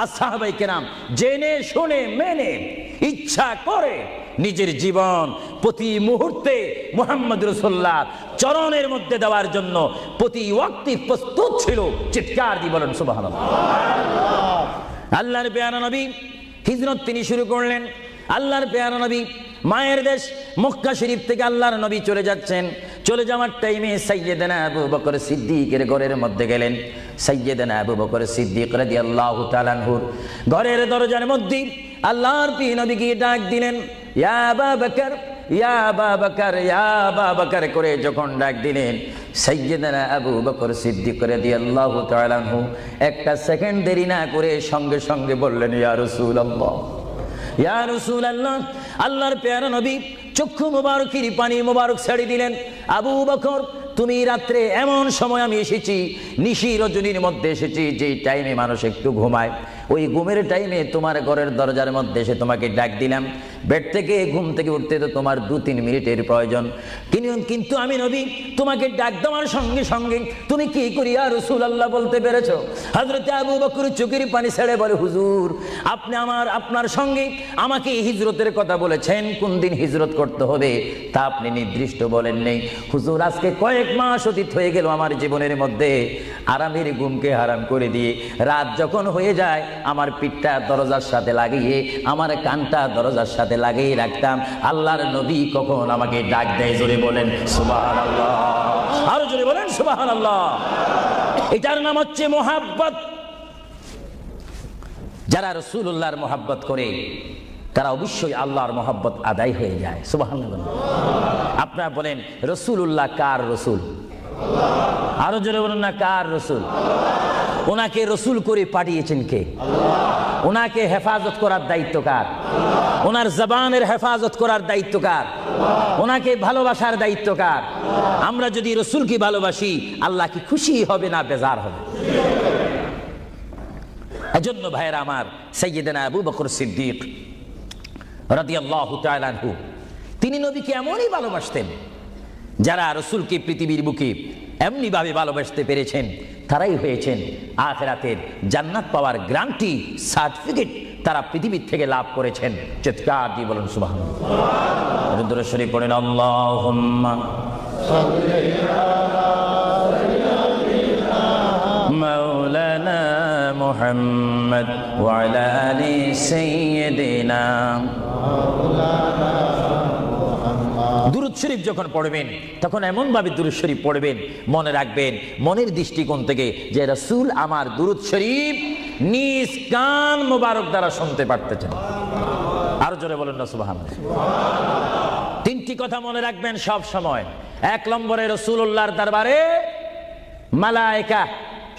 আর সাহাবায়ে কেরাম জেনে শুনে মেনে ইচ্ছা করে নিজের জীবন প্রতি মুহূর্তে মুহাম্মদ রাসূলুল্লাহ চরণের মধ্যে দেওয়ার জন্য প্রতি ওয়াক্তে প্রস্তুত ছিল। চিৎকার দিয়ে বলেন সুবহানাল্লাহ। আল্লাহর প্যারা নবী হিজরত তিনি শুরু করলেন। আল্লাহর প্যারা নবী মায়ের দেশ মক্কা শরীফ থেকে আল্লাহর নবী চলে যাচ্ছেন। চলে যাওয়ার টাইমে সাইয়্যিদানা আবু বকর সিদ্দিকের ঘরের মধ্যে গেলেন। সাইয়্যিদানা আবু বকর সিদ্দিক রাদিয়াল্লাহু তাআলা আনহুর ঘরের দরজার মধ্যে আল্লাহর প্রিয় নবীকে ডাক দিলেন, ইয়া আবু বকর, ইয়া আবু বকর, ইয়া আবু বকর করে যখন ডাক দিলেন, সাইয়্যিদানা আবু বকর সিদ্দিক রাদিয়াল্লাহু তাআলা আনহু একটা সেকেন্ড দেরি না করে সঙ্গে সঙ্গে বললেন, ইয়া রাসূলুল্লাহ, ইয়া রাসূলুল্লাহ। আল্লাহর প্যারা নবী চক্ষু মুবারকের পানি মুবারক ছেড়ে দিলেন, আবু বকর তুমি রাত্রে এমন সময় আমি এসেছি, নিশি রজনীর মধ্যে এসেছি, যে টাইমে মানুষ একটু ঘুমায়, ওই ঘুমের টাইমে তোমার ঘরের দরজার মধ্যে এসে তোমাকে ডাক দিলাম, বেড থেকে ঘুম থেকে উঠতে তো তোমার 2-3 মিনিটের প্রয়োজন, কিন্তু আমি নবী তোমাকে ডাক দেওয়ার সঙ্গে সঙ্গে তুমি কি করিয়া রাসূলুল্লাহ বলতে পেরেছো? হযরত আবু বকর চোখের পানি ছেড়ে বলে, হুজুর আপনি আপনার সঙ্গে আমাকে হিজরতের কথা বলেছেন, কোন দিন হিজরত করতে হবে তা আপনি নির্দিষ্ট বলেন নেই। হুজুর আজকে কয়েক মাস অতীত হয়ে গেল আমার জীবনের মধ্যে আরামের ঘুমকে হারাম করে দিয়ে, রাত যখন হয়ে যায় আমার পিঠটা দরজার সাথে লাগিয়ে আমার কানটা দরজার সাথে লাগিয়ে রাখতাম, আল্লাহর নবী কখন আমাকে ডাক দেয়, জোরে বলেন সুবহানাল্লাহ, আরো জোরে বলেন সুবহানাল্লাহ। এটার নাম হচ্ছে মুহাব্বত। যারা রাসূলুল্লাহর মুহাব্বত করে তারা অবশ্যই আল্লাহর মুহাব্বত আদায় হয়ে যায়। সুবহানাল্লাহ। আপনারা বলেন রাসূলুল্লাহ কার রাসূল? আরো জোরে বলেন না, কার রাসূল? ওনাকে রাসূল করে পাঠিয়েছেন কে? ওনাকে হেফাজত করার দায়িত্ব কার? ওনার জবানের হেফাজত করার দায়িত্ব কার? ওনাকে ভালোবাসার দায়িত্ব কার? আমরা যদি রাসূলকে ভালোবাসি আল্লাহ কি খুশি হবে না বেজার হবে? এজন্য ভাইরা আমার, সাইয়্যিদানা আবু বকর সিদ্দিক রাদিয়াল্লাহু তাআলা আনহু তিনি নবীকে এমনই ভালোবাসতেন, যারা রাসূলকে পৃথিবীর বুকে এমনি ভাবে ভালোবাসতে পেরেছেন তারাই হয়েছেন আখিরাতের জান্নাত পাওয়ার গ্যারান্টি সার্টিফিকেট তারা পৃথিবীর থেকে লাভ করেছেন। চিৎকার দিয়ে বলেন সুবহানাল্লাহ। দরুদ শরীফ পড়েন, আল্লাহুম্মা সাল্লি আলা মাওলানা মুহাম্মদ ওয়া আলা আলি সাইয়্যিদিনা। দুরূদ শরীফ যখন পড়বেন তখন এমন ভাবে দুরূদ শরীফ পড়বেন, মনে রাখবেন মনের দৃষ্টিকোণ থেকে যে রাসূল আমার দুরূদ শরীফ নিজ কান মোবারক দ্বারা শুনতে পারতেছেন। আরো জোরে বলেন না সুবহানাল্লাহ। তিনটি কথা মনে রাখবেন সব সময়। 1 নম্বরে রাসূলুল্লাহর দরবারে মালায়েকা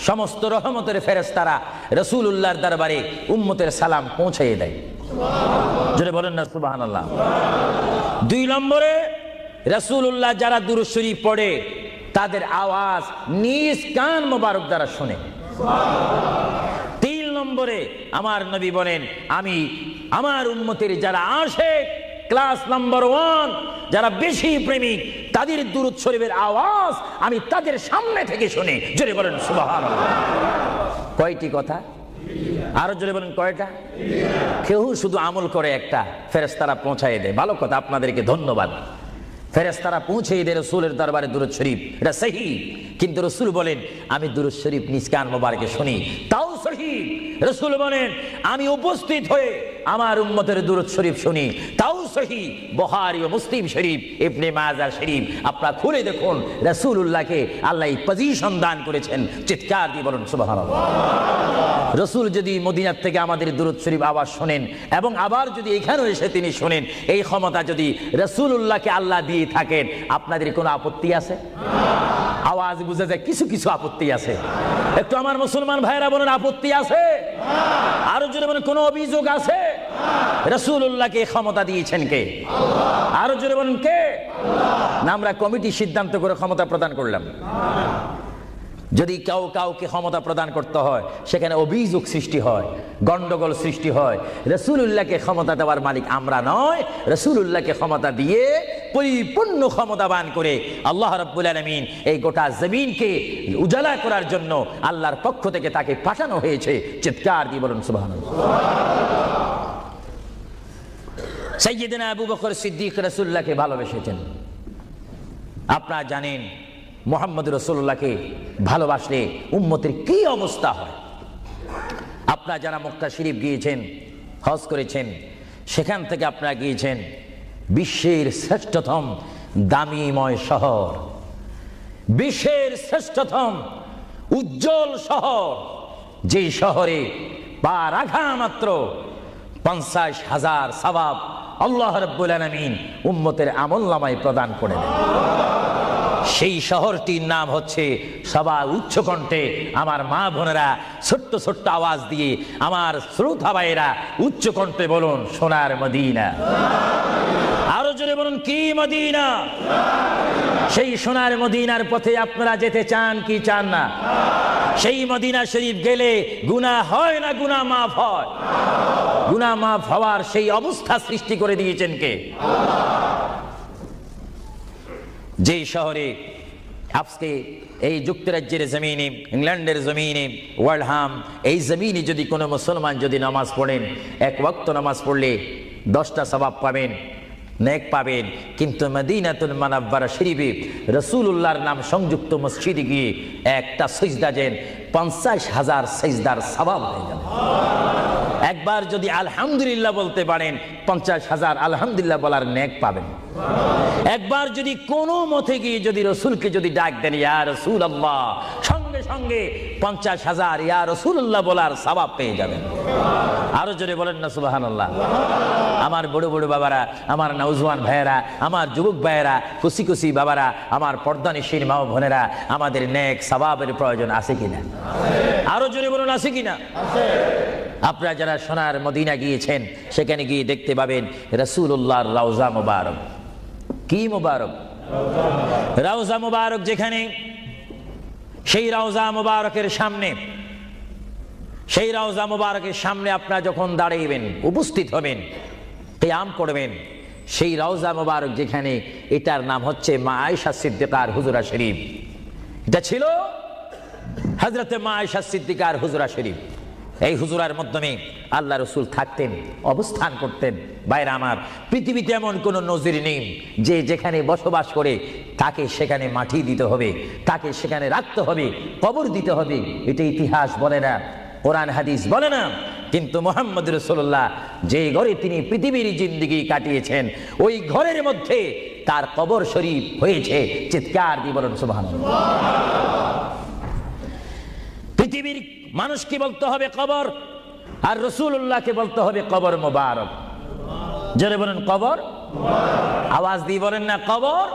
সমস্ত রহমতের ফেরেশতারা রাসূলুল্লাহর দরবারে উম্মতের সালাম পৌঁছায় দেয়। জোরে বলেন না সুবহানাল্লাহ। 2 নম্বরে রাসূলুল্লাহ যারা দুরূদ শরীফ পড়ে তাদের আওয়াজ নিজ কান মোবারক দ্বারা শুনে। 3 নম্বরে আমার নবী বলেন, আমি আমার উম্মতের যারা আশিক ক্লাস নাম্বার 1 যারা বেশি প্রেমিক তাদের দুরূদ শরীফের আওয়াজ আমি তাদের সামনে থেকে শুনি। জোরে বলেন সুবহানাল্লাহ। কয়টি কথা? আরো জোরে বলেন কয়টা? কেউ শুধু আমল করে একটা, ফেরেশতারা পৌঁছায় দেয়। ভালো কথা, আপনাদেরকে ধন্যবাদ। ফেরেশতারা পৌঁছে দেয় রাসূলের দরবারে দুরূদ শরীফ, এটা সহি। কিন্তু রাসূল বলেন আমি দুরূদ শরীফ নিজ কান মোবারকে শুনি, তাও সহি। রাসূল বলেন আমি উপস্থিত হয়ে আমার উম্মতের দুরূদ শরীফ শুনি, তাও সহি। বুখারী ও মুসলিম শরীফ, ইবনে মাজাহ শরীফ আপনারা খুলে দেখুন, রাসূলুল্লাহকে আল্লাহ এই পজিশন দান করেছেন। চিৎকার দিয়ে বলুন সুবহানাল্লাহ। রাসূল যদি মদিনার থেকে আমাদের দুরূদ শরীফ আওয়াজ শোনেন এবং আবার যদি এখানেও এসে তিনি শোনেন, এই ক্ষমতা যদি রাসূলুল্লাহকে আল্লাহ দিয়ে থাকেন, আপনাদের কোনো আপত্তি আছে? আওয়াজ বুঝে যায় কিছু কিছু আপত্তি আছে। একটু আমার মুসলমান ভাইরা বলেন আপত্তি আছে? আরো জোরে বলেন কোনো অভিযোগ আছে? রাসূলুল্লাহকে ক্ষমতা দিয়েছেন কে? আরো জোরে বলেন কে? না আমরা কমিটি সিদ্ধান্ত করে ক্ষমতা প্রদান করলাম? যদি কাউকে ক্ষমতা প্রদান করতে হয় সেখানে অভিযোগ সৃষ্টি হয়, গন্ডগোল সৃষ্টি হয়। রাসূলুল্লাহকে ক্ষমতা দেওয়ার মালিক আমরা নয়, রাসূলুল্লাহকে ক্ষমতা দিয়ে পরিপূর্ণ ক্ষমতাবান করে আল্লাহ রাব্বুল আলামিন এই গোটা জমিনকে উজালা করার জন্য আল্লাহর পক্ষ থেকে তাকে পাঠানো হয়েছে। চিৎকার দিয়ে বলুন সুবহানাল্লাহ। সাইয়্যিদনা আবু বকর সিদ্দিক রাসূলুল্লাহকে ভালোবেসেছেন। আপনারা জানেন মুহাম্মদ রাসূলুল্লাহকে ভালোবাসলে উম্মতের কি অবস্থা হয়। আপনারা যারা মক্কা শরীফ গিয়েছেন, হজ করেছেন, সেখান থেকে আপনারা গিয়েছেন বিশ্বের শ্রেষ্ঠতম দামিময় শহর, বিশ্বের শ্রেষ্ঠতম উজ্জ্বল শহর, যেই শহরে পা রাখা মাত্র 50,000 সওয়াব আল্লাহ রাব্বুল আলামিন উম্মতের আমলনামায় প্রদান করে দেন। সেই শহরটির নাম হচ্ছে, সবাই উচ্চ কণ্ঠে আমার মা বোনেরা ছোট্ট ছোট্ট আওয়াজ দিয়ে আমার শ্রোতা ভাইয়েরা উচ্চ কণ্ঠে বলুন সোনার মদিনা। আরো জোরে বলুন কি মদিনা? সেই সোনার মদিনার পথে আপনারা যেতে চান কি চান না? সেই মদিনা শরীফ গেলে গুনাহ হয় না গুনাহ মাফ হয়? গুনাহ মাফ হওয়ার সেই অবস্থা সৃষ্টি করে দিয়েছেন কে? যে শহরে আজকে এই যুক্তরাজ্যের জমিনে, ইংল্যান্ডের জমিনে, ওয়ার্ল্ডহাম এই জমিনে যদি কোনো মুসলমান যদি নামাজ পড়েন, এক ওয়াক্ত নামাজ পড়লে 10টা সওয়াব পাবেন, নেক পাবেন। কিন্তু মদিনাতুল মুনাওয়ারা শরীফে রাসূলুল্লাহর নাম সংযুক্ত মসজিদে গিয়ে একটা সিজদা দেন, 50,000 সিজদার সওয়াব হয়ে যাবে। একবার যদি আলহামদুলিল্লাহ বলতে পারেন, 50,000 আলহামদুলিল্লাহ বলার নেক পাবেন। একবার যদি কোনো মতে গিয়ে যদি রসুলকে যদি ডাক দেন, ইয়া রাসূলুল্লাহ, সঙ্গে সঙ্গে 50,000 ইয়া রাসূলুল্লাহ বলার সওয়াব পেয়ে যাবেন। আরো জোরে বলেন না সুবহানাল্লাহ। আমার বড় বড় বাবারা, আমার নওজওয়ান ভাইয়েরা, আমার যুবক ভাইয়েরা, খুশি খুশি বাবারা, আমার পর্দানিশীন মা বোনেরা, আমাদের নেক সওয়াবের প্রয়োজন আছে কিনা? আরো জোরে বলুন, আছে কিনা? আপনারা যারা সোনার মদিনা গিয়েছেন, সেখানে গিয়ে দেখতে পাবেন রাসূলুল্লাহর রওজা মুবারক। কি মুবারক? রওজা মুবারক। যেখানে সেই রওজা মুবারকের সামনে, সেই রওজা মুবারকের সামনে আপনারা যখন দাঁড়াইবেন, উপস্থিত হবেন, কিয়াম করবেন, সেই রওজা মুবারক যেখানে, এটার নাম হচ্ছে মা আয়েশা সিদ্দিকার হুজরা শরীফ। এটা ছিল হযরতে মা আয়েশা সিদ্দিকার হুজরা শরীফ। এই হুজুরার মাধ্যমে আল্লাহ রসুল থাকতেন, অবস্থান করতেন। ভাইরা আমার, পৃথিবীতে এমন কোন নজির নেই যে যেখানে বসবাস করে তাকে সেখানে মাটি দিতে হবে, তাকে সেখানে রাখতে হবে, কবর দিতে হবে। এটা ইতিহাস বলে না, কোরআন হাদিস বলে না। কিন্তু মুহাম্মদ রাসূলুল্লাহ যে ঘরে তিনি পৃথিবীর জিন্দেগি কাটিয়েছেন, ওই ঘরের মধ্যে তার কবর শরীফ হয়েছে। চিৎকার দিয়ে বলুন সুবহানাল্লাহ। পৃথিবীর মানুষকে বলতে হবে কবর, আর রাসূলুল্লাহকে বলতে হবে কবর মুবারক। জোরে বলেন কবর, আওয়াজ দিয়ে বলেন না কবর।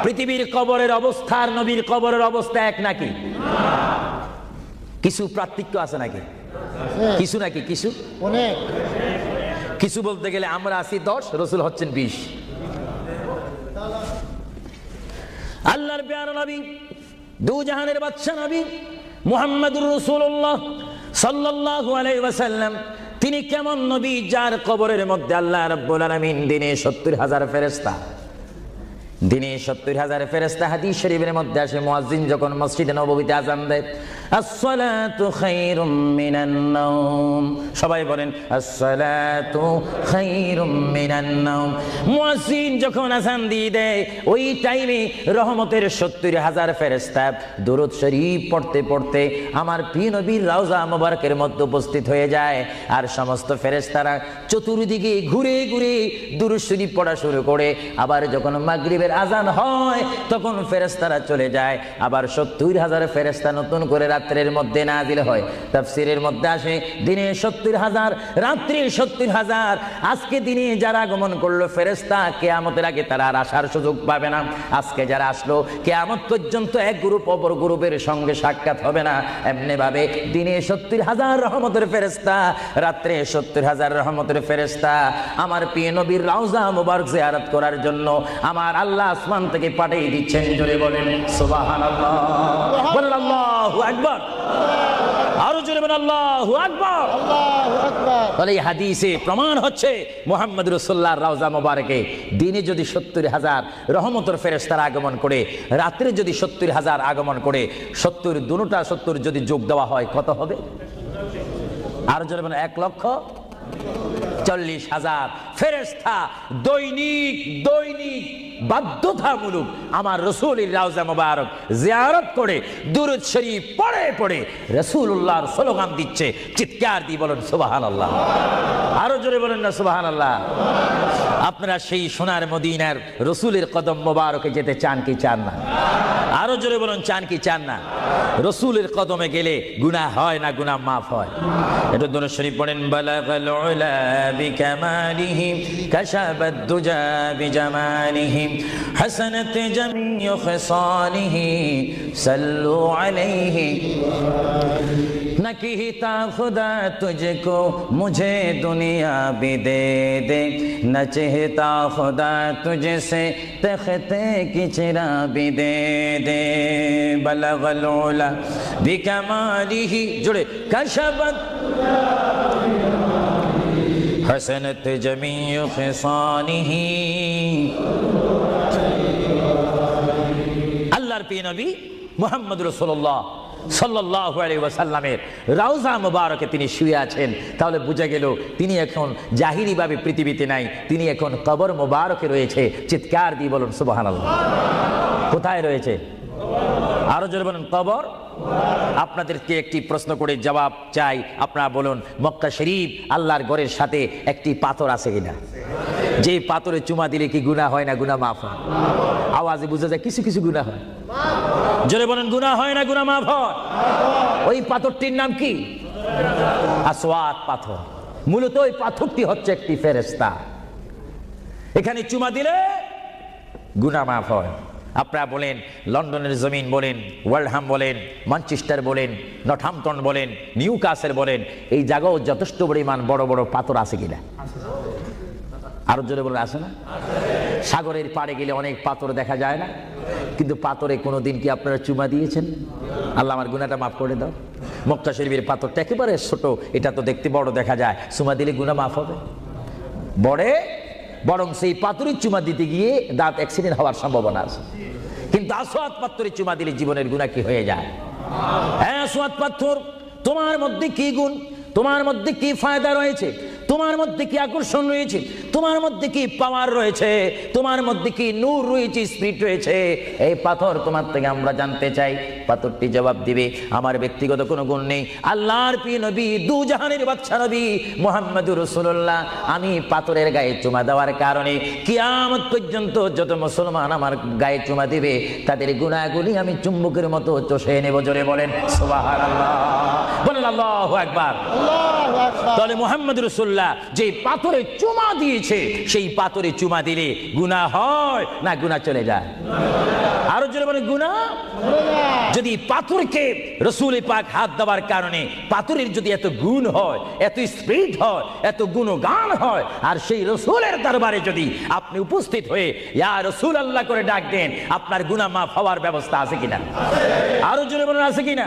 পৃথিবীর কবরের অবস্থা আর নবীর কবরের অবস্থা এক নাকি? কিছু পার্থক্য আছে নাকি? কিছু নাকি? কিছু অনেক। কিছু বলতে গেলে আমরা আছি 10, রাসূল হচ্ছেন 20। আল্লাহর প্যারা নবী, দু জাহানের বাদশা নবী মুহাম্মদুর রাসূলুল্লাহ সাল্লাল্লাহু আলাইহি ওয়াসাল্লাম, তিনি কেমন নবী যার কবরের মধ্যে আল্লাহ রাব্বুল আলামিন দিনে 70,000 ফেরেশতা, দিনে 70,000 ফেরেশতা। হাদিস শরীফের মধ্যে আসে, মুয়াজ্জিন যখন মসজিদে নববীতে আযান দেয়, আসসালাতু খায়রুম মিনান নাওম, সবাই বলেন আসসালাতু খায়রুম মিনান নাওম। মুয়াজ্জিন যখন আযান দিয়ে দেয়, ওই টাইমে রহমতের 70,000 ফেরেশতা দুরূদ শরীফ পড়তে পড়তে আমার প্রিয় নবীর রওজা মুবারকের মধ্যে উপস্থিত হয়ে যায়। আর সমস্ত ফেরেশতারা চতুর্দিকে ঘুরে ঘুরে দুরূদ শরীফ পড়া শুরু করে। আবার যখন মাগরিবের আযান হয়, তখন ফেরেশতারা চলে যায়। আবার 70,000 ফেরেশতা নতুন করে রাত্রের মধ্যে নাজিল হয়। তাফসীরের মধ্যে আসে, দিনে 70,000, রাত্রে 70,000। আজকে দিনে যারা আগমন করলো ফেরেশতা, কিয়ামতের আগে তারা আর আসার সুযোগ পাবে না। আজকে যারা আসলো, কিয়ামত পর্যন্ত এক গ্রুপ অপর গ্রুপের সঙ্গে সাক্ষাৎ হবে না। এমনি ভাবে দিনে 70,000 রহমতের ফেরেশতা, রাত্রে 70,000 রহমতের ফেরেশতা আমার প্রিয় নবীর রওজা মুবারক জিয়ারত করার জন্য আমার আল্লাহ আসমান থেকে পাঠিয়ে দিচ্ছেন। জোরে বলেন সুবহানাল্লাহ, বলেন আল্লাহু আকবার, আরো জোরে বলেন আল্লাহু আকবার, আল্লাহু আকবার। তাহলে এই হাদিসে প্রমাণ হচ্ছে মুহাম্মদ রাসূলুল্লাহর রওজা মুবারকে দিনে যদি 70,000 রহমতের ফেরেশতারা আগমন করে, রাত্রে যদি 70,000 আগমন করে, 70 দুটোটা 70 যদি যোগ দেওয়া হয় কত হবে? আরো জোরে বলেন 1,40,000 ফেরেশতা দৈনিক দৈনিক বাধ্যতামূলক আমার রাসূলের রওজা মুবারক জিয়ারত করে দুরূদ শরীফ পড়ে পড়ে রাসূলুল্লাহর স্লোগান দিচ্ছে। চিৎকার দিয়ে বলেন সুবহানাল্লাহ, আরো জোরে বলেন না সুবহানাল্লাহ। আপনারা সেই সোনার মদিনার রাসূলের কদম মুবারকে যেতে চান কি চান না? আরো জোরে বলেন চান কি চান না? রাসূলের কদমে গেলে গুনাহ হয় না গুনাহ মাফ হয়? এটা দুরূদ শরীফ পড়েন, বালাগাল উলা বিকামালিহি কাশাবাদ দুজা বিজামালিহি حسنت جميع خصاله صلوا عليه न कहता खुदा तुझको मुझे दुनिया भी दे दे न चाहता खुदा तुझसे तख्ते की चिरा भी दे दे বালাগাল উলা বিকামালিহি জোরে কাশাবাত হাসানাত জামিউ খিসানিহি। আল্লাহর প্রিয় নবী মুহাম্মদ রাসূলুল্লাহ সাল্লাল্লাহু আলাইহি ওয়াসাল্লামের রওজা মুবারকে তিনি শুয়ে আছেন। তাহলে বোঝা গেল তিনি এখন জাহিরি ভাবে পৃথিবীতে নাই, তিনি এখন কবর মুবারকে রয়েছে। চিৎকার দিয়ে বলুন সুবহানাল্লাহ। কোথায় রয়েছে? আরো জোরে বলুন কবর। আপনাদেরকে একটি প্রশ্ন করে জবাব চাই, আপনারা বলুন মক্কা শরীফ আল্লাহর ঘরের সাথে একটি পাথর আছে কিনা? যে পাথরে চুমা দিলে কি গুনাহ হয় না গুনাহ মাফ হয়? আওয়াজে বোঝা যায় কিছু কিছু গুনাহ হয়। জোরে বলেন গুনাহ হয় না গুনাহ মাফ হয়? ওই পাথরটির নাম কি? আসওয়াত পাথর। মূলত ওই পাথরটি হচ্ছে একটি ফেরেশতা। এখানে চুমা দিলে গুনাহ মাফ হয়। আপনারা বলেন লন্ডনের জমিন বলেন, ওয়ালহাম বলেন, ম্যানচেস্টার বলেন, নর্থহ্যাম্পটন বলেন, নিউ কাসেল বলেন, এই জায়গাও যথেষ্ট পরিমাণ বড় বড় পাথর আছে কিনা? আরো জোরে বলে আছে না? সাগরের পাড়ে গেলে অনেক পাথর দেখা যায় না? কিন্তু পাথরে কোনোদিন কি আপনারা চুমা দিয়েছেন? আল্লাহ আমার গুনাহটা মাফ করে দাও। মক্কা শরীফের পাথরটা একেবারে ছোট, এটা তো দেখতে বড় দেখা যায়, চুমা দিলে গুনাহ মাফ হবে? বরং সেই পাথরের চুমা দিতে গিয়ে দাঁত অ্যাক্সিডেন্ট হওয়ার সম্ভাবনা আছে। কিন্তু আসওয়াত পাথরের চুমা দিলে জীবনের গুনাহ কি হয়ে যায়? হ্যাঁ আসওয়াত পাথর, তোমার মধ্যে কি গুণ, তোমার মধ্যে কি ফায়দা রয়েছে, তোমার মধ্যে কি আকর্ষণ রয়েছে, তোমার মধ্যে কি পাওয়ার রয়েছে, তোমার মধ্যে কি নূর রয়েছে, স্পিরিট রয়েছে, এই পাথর তোমার থেকে আমরা জানতে চাই। পাথরটি জবাব দিবে আমার ব্যক্তিগত কোনো গুণ নেই। আল্লাহর প্রিয় নবী দু জাহানের বাদশা নবী মুহাম্মদুর রাসূলুল্লাহ, আমি পাথরের গায়ে চুমা দেওয়ার কারণে কিয়ামত পর্যন্ত যত মুসলমান আমার গায়ে চুমা দিবে তাদের গুনাহগুলি আমি চুম্বকের মতো চষে নেব। জোরে বলেন সুবহানাল্লাহ, বলেন আল্লাহু আকবার। তাহলে মুহাম্মদুর রাসূলুল্লাহ যে পাথরে চুমা দিয়েছে, সেই পাথরে চুমা দিলে গুনাহ হয় না গুনাহ চলে যায়? আরো জোরে বলেন গুনাহ। যদি পাথরকে রাসূল পাক হাত দেওয়ার কারণে পাথরের যদি এত গুণ হয়, এত স্পিরিট হয়, এত গুণগান হয়, আর সেই রাসূলের দরবারে যদি আপনি উপস্থিত হয়ে ইয়া রাসূলুল্লাহ করে ডাক দেন, আপনার গুনাহ মাফ হওয়ার ব্যবস্থা আছে কিনা? আরো জোরে বলেন আছে কিনা?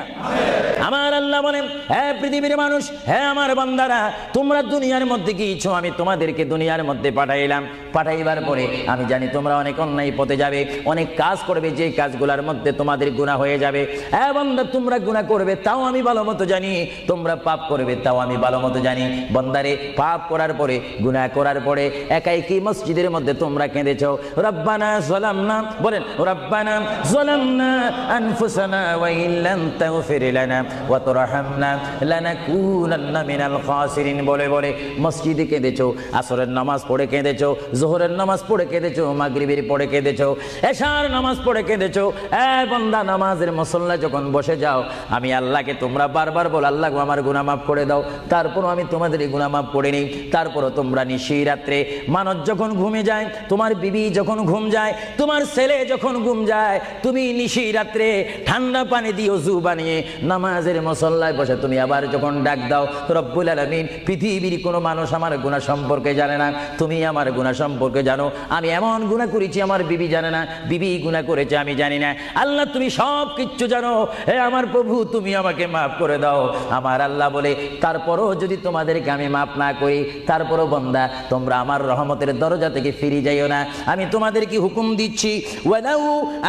আমার আল্লাহ বলেন হে পৃথিবীর মানুষ, হে আমার বান্দারা, তোমরা দুনিয়ার মধ্যে গিয়েছো, আমি তোমাদেরকে দুনিয়ার মধ্যে পাঠাইলাম। পাঠাইবার পরে আমি জানি তোমরা অনেক অন্যায় পথে যাবে, অনেক কাজ করবে, যে কাজগুলোর মধ্যে তোমাদের গুনাহ হয়ে যাবে। হ্যাঁ বান্দা, তোমরা গুনাহ করবে তাও আমি ভালো মতো জানি, তোমরা পাপ করবে তাও আমি ভালো মতো জানি। বান্দারে, পাপ করার পরে, গুনাহ করার পরে একাই কি মসজিদের মধ্যে তোমরা কেঁদেছো রব্বানা যালামনা, বলেন রব্বানা যালামনা আনফুসানা ওয়া ইল্লাম তাগফির লানা ওয়া তারহামনা লানাকুনান্না মিনাল খাসিরিন বলে বলে মসজিদে কেঁদেছো, আসরের নামাজ পড়ে কেঁদেছো, যোহরের নামাজ পড়ে কেঁদেছো, মাগরিবের পড়ে কেঁদেছো, এশার নামাজ পড়ে কেঁদেছো। এ বান্দা, নামাজের মুসল্লা যখন বসে যাও, আমি আল্লাহকে তোমরা বারবার বল আল্লাহ আমার গুনাহ মাফ করে দাও, তারপরও আমি তোমাদের গুনাহ মাফ করে নিই। তারপরও তোমরা নিশি রাত্রে, মানুষ যখন ঘুমে যায়, তোমার বিবি যখন ঘুম যায়, তোমার ছেলে যখন ঘুম যায়, তুমি নিশি রাত্রে ঠান্ডা পানি দিয়ে ওযু বানিয়ে নামাজের মুসল্লায় বসে তুমি আবার যখন ডাক দাও রব্বুল আলামিন, পৃথিবীর কোনো মানুষ আমার গুনাহ সম্পর্কে জানে না, তুমি আমার গুনাহ সম্পর্কে জানো। আমি এমন গুনাহ করেছি আমার বিবি জানে না, বিবি গুনাহ করেছে আমি জানি না। আল্লাহ তুমি সব কিচ্ছু জানো, হে আমার প্রভু তুমি আমাকে মাফ করে দাও। আমার আল্লাহ বলে তারপরও যদি তোমাদেরকে আমি মাফ না করি, তারপরও বান্দা তোমরা আমার রহমতের দরজা থেকে ফিরে যাইও না। আমি তোমাদেরকে হুকুম দিচ্ছি, ওয়ালাউ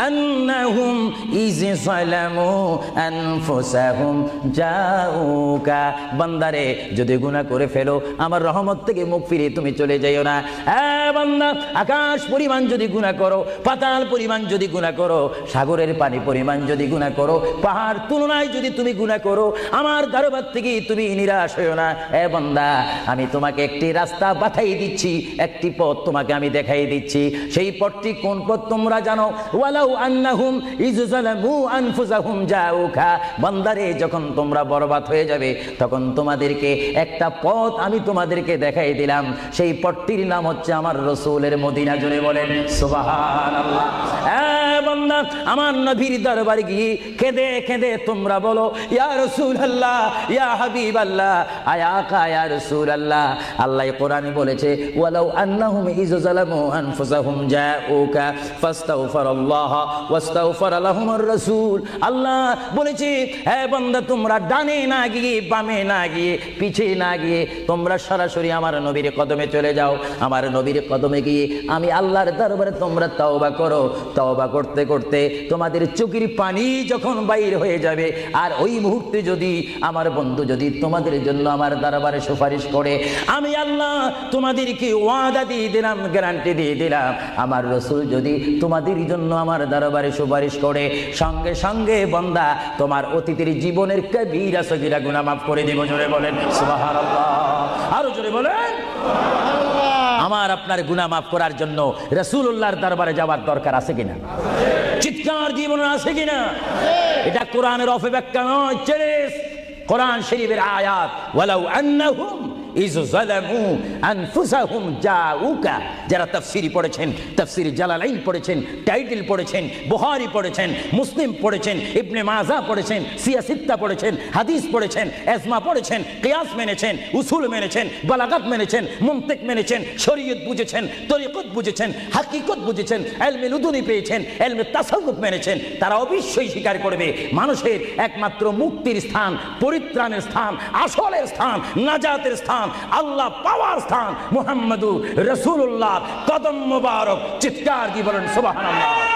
আন্নাহুম ইয যালামু আনফুসাহুম জাউকা, বান্দারে যদি গুনাহ করে ফেলো আমার রহমত থেকে মুখ ফিরে তুমি চলে যাইও না। হ্যাঁ বান্দা, আকাশ পরিমাণ যদি গুনাহ করো, পাতাল পরিমাণ যদি গুনাহ করো, সাগরের পানি পরিমাণ যদি গুনাহ করো, পাহাড় তুলনায় যদি তুমি গুনাহ করো, আমার দরবার থেকে তুমি নিরাশ হইও না। এ বান্দা, আমি তোমাকে একটি রাস্তা বাতাই দিচ্ছি, একটি পথ তোমাকে আমি দেখাই দিচ্ছি। সেই পথটি কোন পথ তোমরা জানো? ওয়ালাউ আন্নাহুম ইয যালামু আনফুসাহুম জাউকা, বান্দারে যখন তোমরা বরবাদ হয়ে যাবে তখন তোমাদেরকে একটা পথ আমি তোমাদেরকে দেখাই দিলাম, সেই পথটির নাম হচ্ছে আমার রাসূলের মদিনা। জোরে বলেন সুবহানাল্লাহ। বান্দা আমার নবীর দরবারে গিয়ে কেঁদে কেঁদে তোমরা বলো, ইয়া রাসূলুল্লাহ, ইয়া হাবিবাল্লাহ, আয়া আকা, ইয়া রাসূলুল্লাহ। আল্লাহ কোরআনে বলেছে, ওয়ালাউ আন্নাহুম ইয যালামু আনফুসাহুম জাউকা ফাস্তাগফিরুল্লাহ ওয়াস্তাগফারা লাহুমুর রাসূল। আল্লাহ বলেছে, হে বান্দা, তোমরা ডানে না গিয়ে, বামে না গিয়ে, পিছে না গিয়ে তোমরা সরাসরি আমার নবীর কদমে চলে যাও। আমার নবীর কদমে গিয়ে আমি আল্লাহর দরবারে তোমরা তওবা করো। তওবা করতে করতে তোমাদের চোখের পানি যখন বাইর হয়ে যাবে, আর ওই মুহূর্তে যদি আমার বন্ধু যদি তোমাদের জন্য আমার দরবারে সুপারিশ করে, আমি আল্লাহ তোমাদেরকে ওয়াদা দিয়ে দিলাম, গ্যারান্টি দিয়ে দিলাম, আমার রাসূল যদি তোমাদের জন্য আমার দরবারে সুপারিশ করে, সঙ্গে সঙ্গে বান্দা তোমার অতীতের জীবনের কবিরা সগীরা গুনাহ মাফ করে দেব। জোরে বলেন সুবহানাল্লাহ, আরো জোরে বলেন। আমার আপনার গুনাহ মাফ করার জন্য রাসূলুল্লাহর দরবারে যাওয়ার দরকার আছে কিনা? চিৎকার জীবন আছে কিনা? এটা কোরআনের অপব্যাখ্যা নয়, চ্যালেঞ্জ। কোরআন শরীফের আয়াত, ওয়ালাউ আন্নাহুম ইয যালামু আনফুসাহুম জাউকা। যারা তাফসীর পড়েছেন, তাফসীর জালালাইন পড়েছেন, টাইটেল পড়েছেন, বুখারী পড়েছেন, মুসলিম পড়েছেন, ইবনে মাজাহ পড়েছেন, সিয়াসিত্তা পড়েছেন, হাদিস পড়েছেন, ইজমা পড়েছেন, কিয়াস মেনেছেন, উসুল মেনেছেন, বালাগাত মেনেছেন, মুনতিক মেনেছেন, শরীয়ত বুঝেছেন, তরিকত বুঝেছেন, হাকিকত বুঝেছেন, ইলমে লুদুনি পেয়েছেন, ইলমে তাসাউফ মেনেছেন, তারা অবশ্যই স্বীকার করবে মানুষের একমাত্র মুক্তির স্থান, পরিত্রাণের স্থান, আসলের স্থান, নাজাতের স্থান, আল্লাহ পাওয়ার স্থান মুহাম্মদুর রাসূলুল্লাহ কদম মুবারক। চিৎকার দিয়ে বলেন সুবহানাল্লাহ।